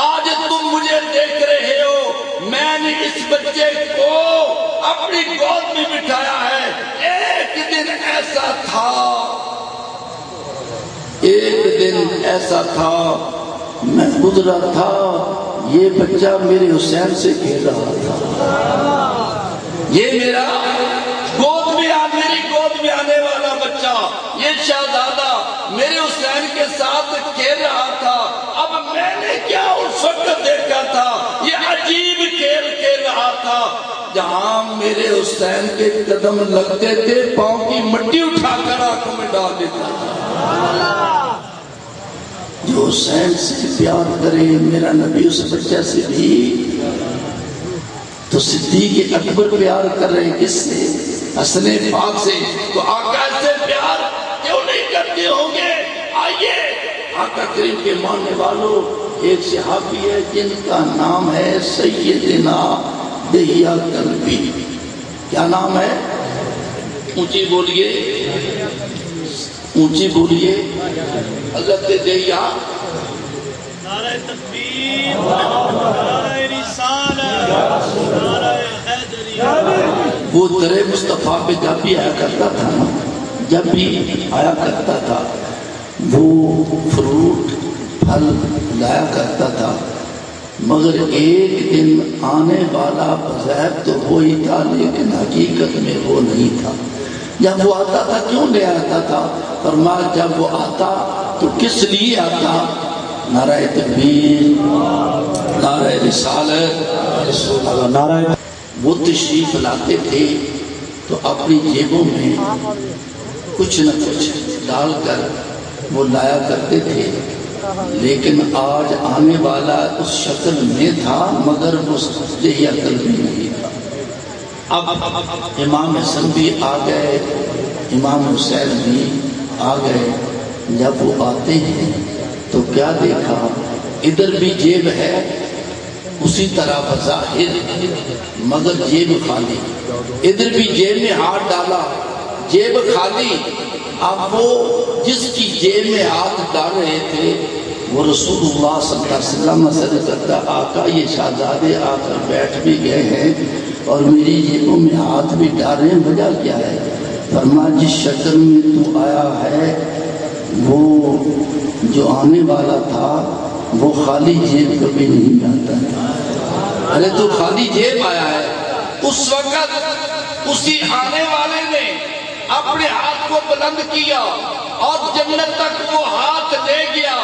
آج تم مجھے دیکھ رہے ہو، میں نے اس بچے کو اپنی گود میں بٹھایا ہے۔ ایک دن ایسا تھا میں گزرا تھا، یہ بچہ میرے حسین سے کھیل رہا تھا، یہ میرا میری گود میں آنے والا بچہ، یہ شہزادہ میرے حسین کے ساتھ کھیل رہا تھا۔ اب میں نے کیا اس وقت دیکھا تھا؟ یہ عجیب کھیل کھیل آقا جہاں میرے حسین کے قدم لگتے تھے پاؤں کی مٹی اٹھا کر آنکھوں میں ڈال دیتا تھا۔ جو حسین سے پیار کرے میرا نبی اس بچہ سے بھی، تو صدیق اکبر پیار کر رہے ہیں کس سے؟ حسن پاک سے، تو آقا سے پیار کیوں نہیں کرتے ہوں گے؟ آئیے آقا کریم کے ماننے والوں، ایک صحابی ہے جن کا نام ہے سیدنا دہیا کلبی۔ کیا نام ہے؟ اونچی بولیے، اونچی بولیے۔ حضرت دہیا نعرہ تکبیر، نعرہ رسالت، نعرہ حیدری۔ وہ در مصطفیٰ پہ جب بھی آیا کرتا تھا نا، جب بھی آیا کرتا تھا وہ فروٹ پھل لایا کرتا تھا، مگر ایک دن آنے والا بظاہر تو وہی تھا لیکن حقیقت میں وہ نہیں تھا۔ جب وہ آتا تھا کیوں لے آتا تھا؟ فرمایا جب وہ آتا تو کس لیے آتا؟ نعرہ تکبیر، نعرہ رسالت، نعرہ وہ تشریف لاتے تھے تو اپنی جیبوں میں کچھ نہ کچھ ڈال کر وہ لایا کرتے تھے، لیکن آج آنے والا اس شکل میں تھا مگر وہ دہیا کلبی نہیں تھا۔ اب امام حسن بھی آ گئے، امام حسین بھی آ گئے۔ جب وہ آتے ہیں تو کیا دیکھا؟ ادھر بھی جیب ہے اسی طرح بظاہر مگر جیب خالی، ادھر بھی جیب میں ہاتھ ڈالا جیب خالی۔ اب وہ جس کی جیب میں ہاتھ ڈال رہے تھے وہ رسول اللہ صلی اللہ علیہ وسلم سے کہتا آقا یہ شہزادے آ کر بیٹھ بھی گئے ہیں اور میری جیبوں میں ہاتھ بھی ڈال رہے ہیں، وجہ کیا ہے؟ فرمایا جس شکل میں تو آیا ہے وہ جو آنے والا تھا وہ خالی جیب کبھی نہیں جاتا تھا۔ ارے تو خالی جیب آیا ہے۔ اس وقت اسی آنے والے نے اپنے ہاتھ کو بلند کیا اور جنت تک وہ ہاتھ لے گیا۔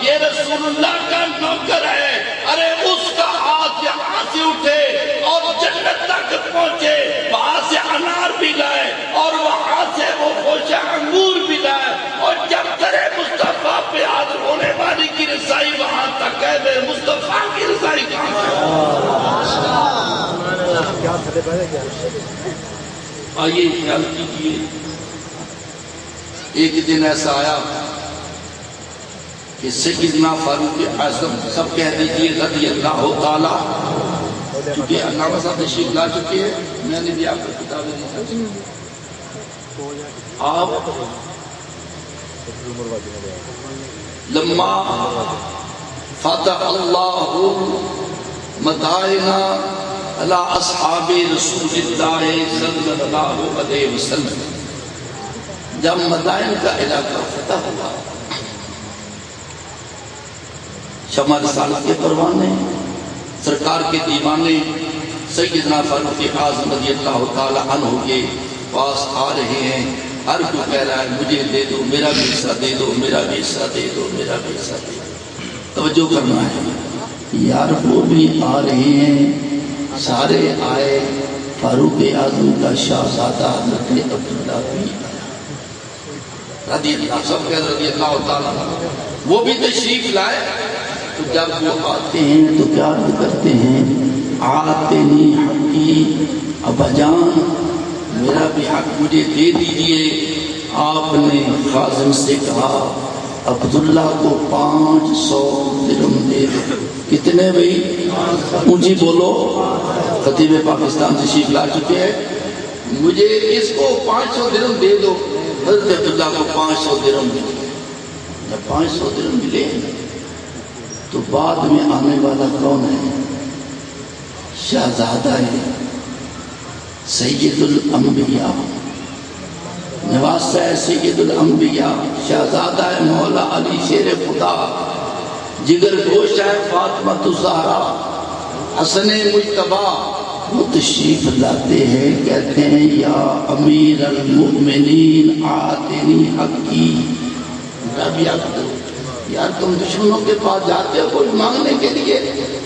یہ رسول اللہ کا نوکر ہے، ارے اس کا ہاتھ یہاں سے اٹھے اور جنت تک پہنچے، وہاں سے انار بھی لائے اور وہاں سے وہ خوشہ انگور بھی لائے، اور جب ترے مصطفیٰ پہ حاضر ہونے والی کی رسائی وہاں تک ہے، میرے مصطفیٰ کی رسائی کہاں ہے؟ آئیے خیال کیجیے، ایک دن ایسا آیا کہ سیدنا فاروق اعظم، سب کہہ دیجیے رضی اللہ تعالی، کیونکہ علامہ صاحب تشریف لا چکے ہیں، میں نے بھی آپ کو کتابیں دی۔ آپ لما فتح اللہ متاعنا علی اصحاب رسول اللہ صلی اللہ علیہ وسلم، جب مدائن کا علاقہ فتح ہوا، شمع رسالت کے پروانے، سرکار کے دیوانے سیدنا فاروق اعظم رضی اللہ تعالی عنہ کے پاس آ رہے ہیں۔ ہر کو کہہ رہا ہے مجھے دے دو، میرا بھی حصہ دے دو، میرا بھی حصہ دے دو، میرا بھی حصہ دے دو۔ توجہ کرنا ہے یار، وہ بھی آ رہے ہیں، سارے آئے، فاروق اعظم کا شہزادہ حضرت عبداللہ بھی آیا رضی اللہ، سب کہہ رضی اللہ تعالیٰ، وہ بھی تشریف لائے۔ تو جب وہ آتے ہیں تو کیا عرض کرتے ہیں؟ آتنی حقی ابا جان، میرا بھی حق مجھے دے دیجئے۔ آپ نے خازن سے کہا عبداللہ کو 500 درہم دے دو۔ کتنے بھئی؟ اونچی بولو۔ خطیب پاکستان تشریف لا چکے ہیں، مجھے اس کو 500 درہم دے دو۔ حضرت عبداللہ کو 500 درہم ملے۔ جب 500 درہم ملے تو بعد میں آنے والا کون ہے؟ شہزادہ ہے سید الانبیاء، نواسہ ہے سید الانبیاء، شہزادہ ہے مولا علی شیر خدا، جگر گوشت ہے فاطمہ الزہرا، حسن مجتبیٰ۔ وہ تشریف لاتے ہیں، کہتے ہیں یا امیر المؤمنین آتنی حقی، میرا بھی حق دو، یار تم دشمنوں کے پاس جاتے ہو کوئی مانگنے کے لیے،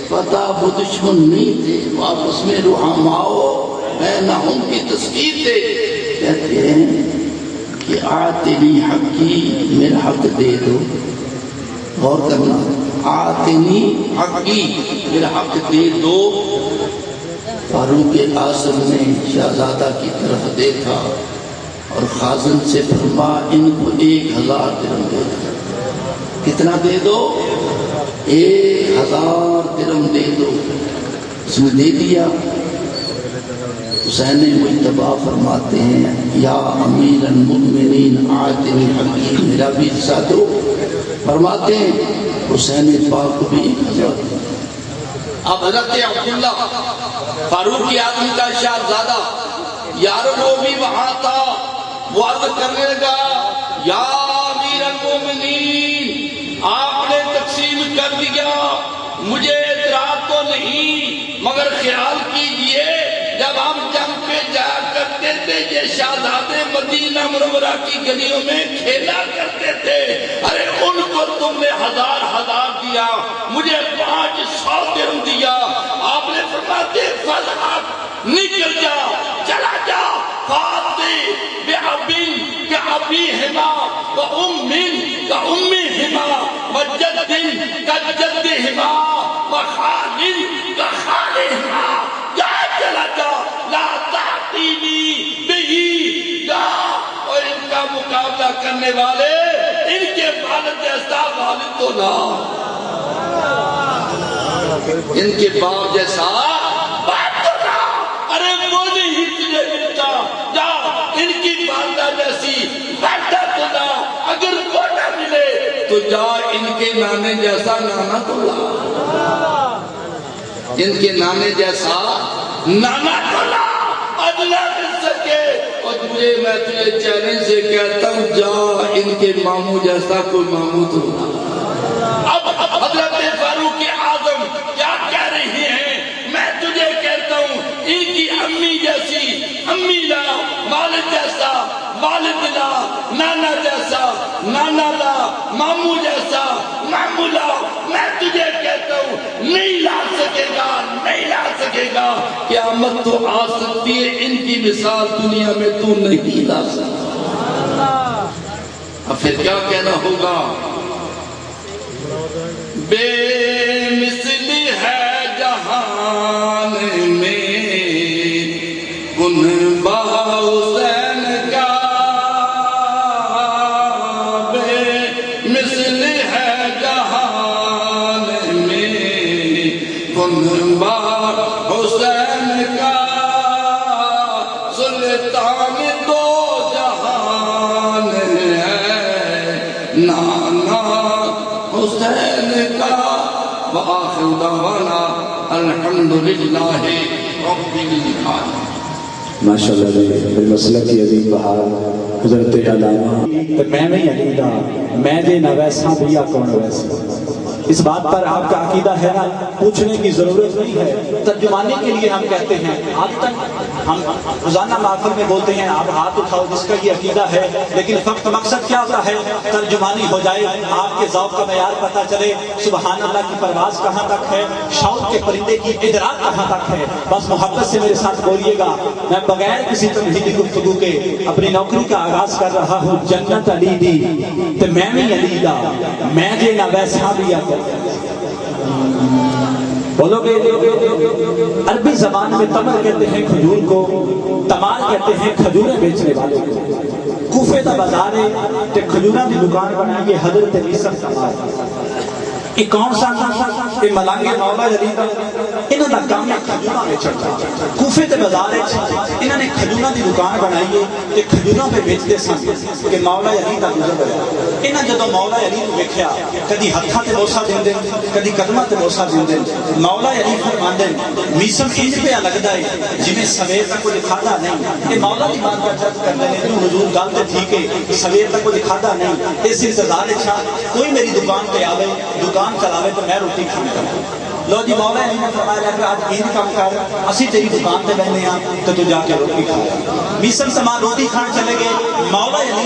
پتا وہ دشمن نہیں تھے، وہ آپس میں رحماؤ بینہم کی تذکیر تھے۔ کہتے ہیں کہ آتنی حقی، میرا حق دے دو، غور کرنا، آتنی حقی، میرا حق دے دو۔ فاروق اعظم نے شہزادہ کی طرف دیکھا اور خازن سے فرما ان کو 1000 درہم دے دو۔ کتنا دے دو؟ 1000 درہم دے دو۔ اس نے دے دیا۔ حسین مجتبیٰ فرماتے ہیں یا امیر المؤمنین آتنی حقی، میرا بھی حصہ دو۔ فرماتے ہیں حسین پاک کو بھی 1000۔ اب حضرت عبداللہ فاروق اعظم کا شہزادہ یار وہ بھی وہاں تھا، وہ عرض کرنے لگا یا امیر المومنین آپ نے تقسیم کر دیا، مجھے اعتراض تو نہیں، مگر خیال کیجئے جب ہم جنگ پہ جایا کرتے تھے یہ شہزادے مدینہ منورہ کی گلیوں میں کھیلا کرتے تھے، ارے ان کو تم نے 1000 دیا، مجھے 500 درہم دیا۔ آپ نے فرماتے فضحب، نکل جا، چلا جا، فاتی بِأَبٍ كَأَبِيهِمَا وَأُمٍّ كَأُمِّهِمَا وَجَدٍّ كَجَدِّهِمَا وَخَالٍ كَخَالِهِمَا، جا چلا جا، لا تعطینی بہی، جا۔ اور ان کا مقابلہ کرنے والے ان کے والد جیسا والد تو نہ، ان کے باپ جیسا باپ تو نہ، ارے وہ نہیں تجھے ملتا، جا ان کی والدہ جیسی والدہ تو نہ، اگر وہ نہ ملے تو جا ان کے نانے جیسا نانا تو لا، ان کے نانے جیسا نانا تو لا، ادلا مل سکے۔ اور میں تجھے چیلنج سے کہتا ہوں جا ان کے ماموں جیسا کوئی ماموں تو لا۔ اب حضرت فاروق اعظم کیا کہہ رہی ہیں؟ میں تجھے کہتا ہوں ان کی امی جیسی امی لا، والد جیسا والد لا، نانا جیسا نانا لا، ماموں جیسا ماموں لا۔ میں تجھے کہتا ہوں نہیں لا سکے گا، نہیں لا سکے گا، قیامت تو آ سکتی ہے، ان کی مثال دنیا میں تو نہیں لا سکتا۔ اب پھر کیا کہنا ہوگا؟ بے مثل ہے جہان میں کنبہ حسین کا، بے مثل ہے جہان میں کنبہ حسین کا، سلطان دو جہان ہے نانا حسین کا۔ وآخر دعوانا الحمدللہ رب العالمین۔ ماشاءاللہ جی مسئلہ کی عظیم بہار حضرت علامہ تو میں نہیں عقیدہ، میں دے نہ ویسا بھیا کون ویسا۔ اس بات پر آپ کا عقیدہ ہے نا، پوچھنے کی ضرورت نہیں ہے، ترجمانے کے لیے ہم کہتے ہیں۔ آج تک ہم روزانہ محفل میں بولتے ہیں آپ ہاتھ اٹھاؤ جس کا یہ عقیدہ ہے، لیکن فقط مقصد کیا ہوتا ہے؟ ترجمانی ہو جائے، آپ کے ذوق کا معیار پتہ چلے، سبحان اللہ کی پرواز کہاں تک ہے، شوق کے پرندے کی ادراک کہاں تک ہے۔ بس محبت سے میرے ساتھ بولیے گا، میں بغیر کسی تمہیدی گفتگو کے اپنی نوکری کا آغاز کر رہا ہوں۔ جنت علی دی تے میں بھی علی دا، میں جے نہ ویسا بھی بولو گے۔ عربی زبان میں تمر کہتے ہیں کھجور کو، تمال کہتے ہیں کھجوریں بیچنے والے کو۔ کوفے دا بازار ہے تے کھجوراں دی دکان بنائی ہے حضرت عیسیٰ کمال۔ یہ کون سا یہ ملانگے مولا علی دا، انہاں دا کام ہے کھجوراں بیچنا۔ کوفے تے بازار ہے انہاں نے کھجوراں دی دکان بنائی ہے تے کھجوراں پہ بیچتے سن کہ مولا علی دا گزر ہویا۔ انہاں جدوں مولا علی نوں ویکھیا، کدی ہتھاں تے بوسا دیندے، کدی قدماں تے بوسا دیندے۔ مولا علی فرماندے میسم انج پیا لگدا ہے جویں سویر تک کچھ کھادا نہیں۔ یہ مولا دی بات کا چرچ کرنے نے جو حضور گل تے ٹھیک ہے، سویر تک کچھ کھادا نہیں، اس انتظار وچ کوئی میری دکان پہ آوے، دکان چلاوے تو میں روٹی کھانے کا۔ لو جی مولا علی نے فرمایا کہ آج این کام کر، اسی تیری دکان پہ بہنے ہاں تو تو جا کے روٹی کھا۔ میسم سامان روٹی کھان چلے گئے، مولا علی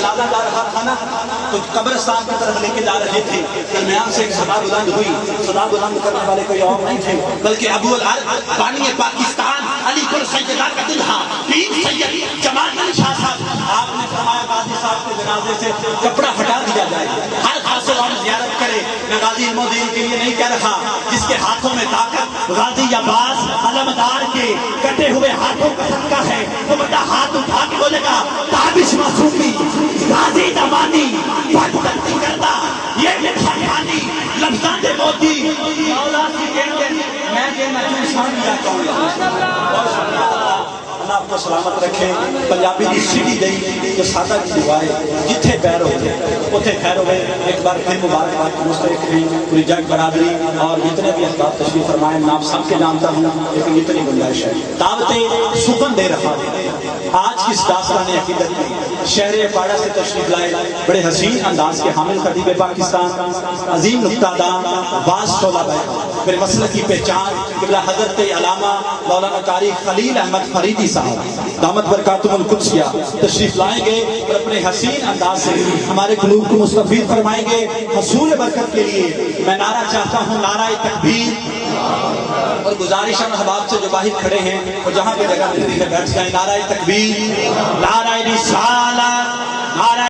جنازہ جا رہا تھا نا تو قبرستان کی طرف لے کے جا رہے تھے، درمیان سے ایک صدا بلند ہوئی، صدا بلند کرنے والے کوئی اور نہیں تھے بلکہ ابو العرب بانی پاکستان علی گل سیدہ کا دلہا پیر سید جمال علی شاہ صاحب، آپ نے فرمایا غازی صاحب کے جنازے سے کپڑا ہٹا دیا جائے، ہر خاص عام زیارت کرے۔ میں غازی علم و دین کے لیے نہیں کہہ رہا، جس کے ہاتھوں میں طاقت غازی عباس علمدار کے کٹے ہوئے ہاتھوں کا صدقہ ہے، وہ بڑا ہاتھ اٹھا کے بولے گا تابش معصومی غازی دمانی بھٹکتی کرتا یہ لکھا کھانی لفظاں دے موتی مولا کی کہتے میں کہنا شان دیا کہوں اللہ آپ کو سلامت رکھے۔ پنجابی کی سیڑھی گئی جو سادہ کی دیوائے جتھے پیر ہوئے اتھے خیر ہوئے۔ ایک بار پھر مبارکباد کی مستحق ہیں پوری جگ برادری اور جتنے بھی احباب تشریف فرمائے، میں آپ سب کے جانتا ہوں لیکن اتنی گنجائش ہے دعوتیں سخن دے رہا آج کی اس داستان عقیدت میں شہر اپاڑہ سے تشریف لائے، بڑے حسین انداز کے حامل خطیب پاکستان، عظیم نکتہ دان، باز شعلہ بیان، میرے مسلک کی پہچان قبلہ حضرت علامہ مولانا قاری خلیل احمد فریدی صاحب دامت برکاتہم القدسیہ تشریف لائیں گے اور اپنے حسین انداز سے ہمارے قلوب کو مستفید فرمائیں گے۔ حصول برکت کے لیے میں نعرہ چاہتا ہوں، نعرہ تکبیر، اور گزارش احباب سے جو باہر کھڑے ہیں وہ جہاں پہ جگہ ملتی ہے بیٹھ جائیں۔ نعرہ تکبیر، نعرہ رسالت، نعرہ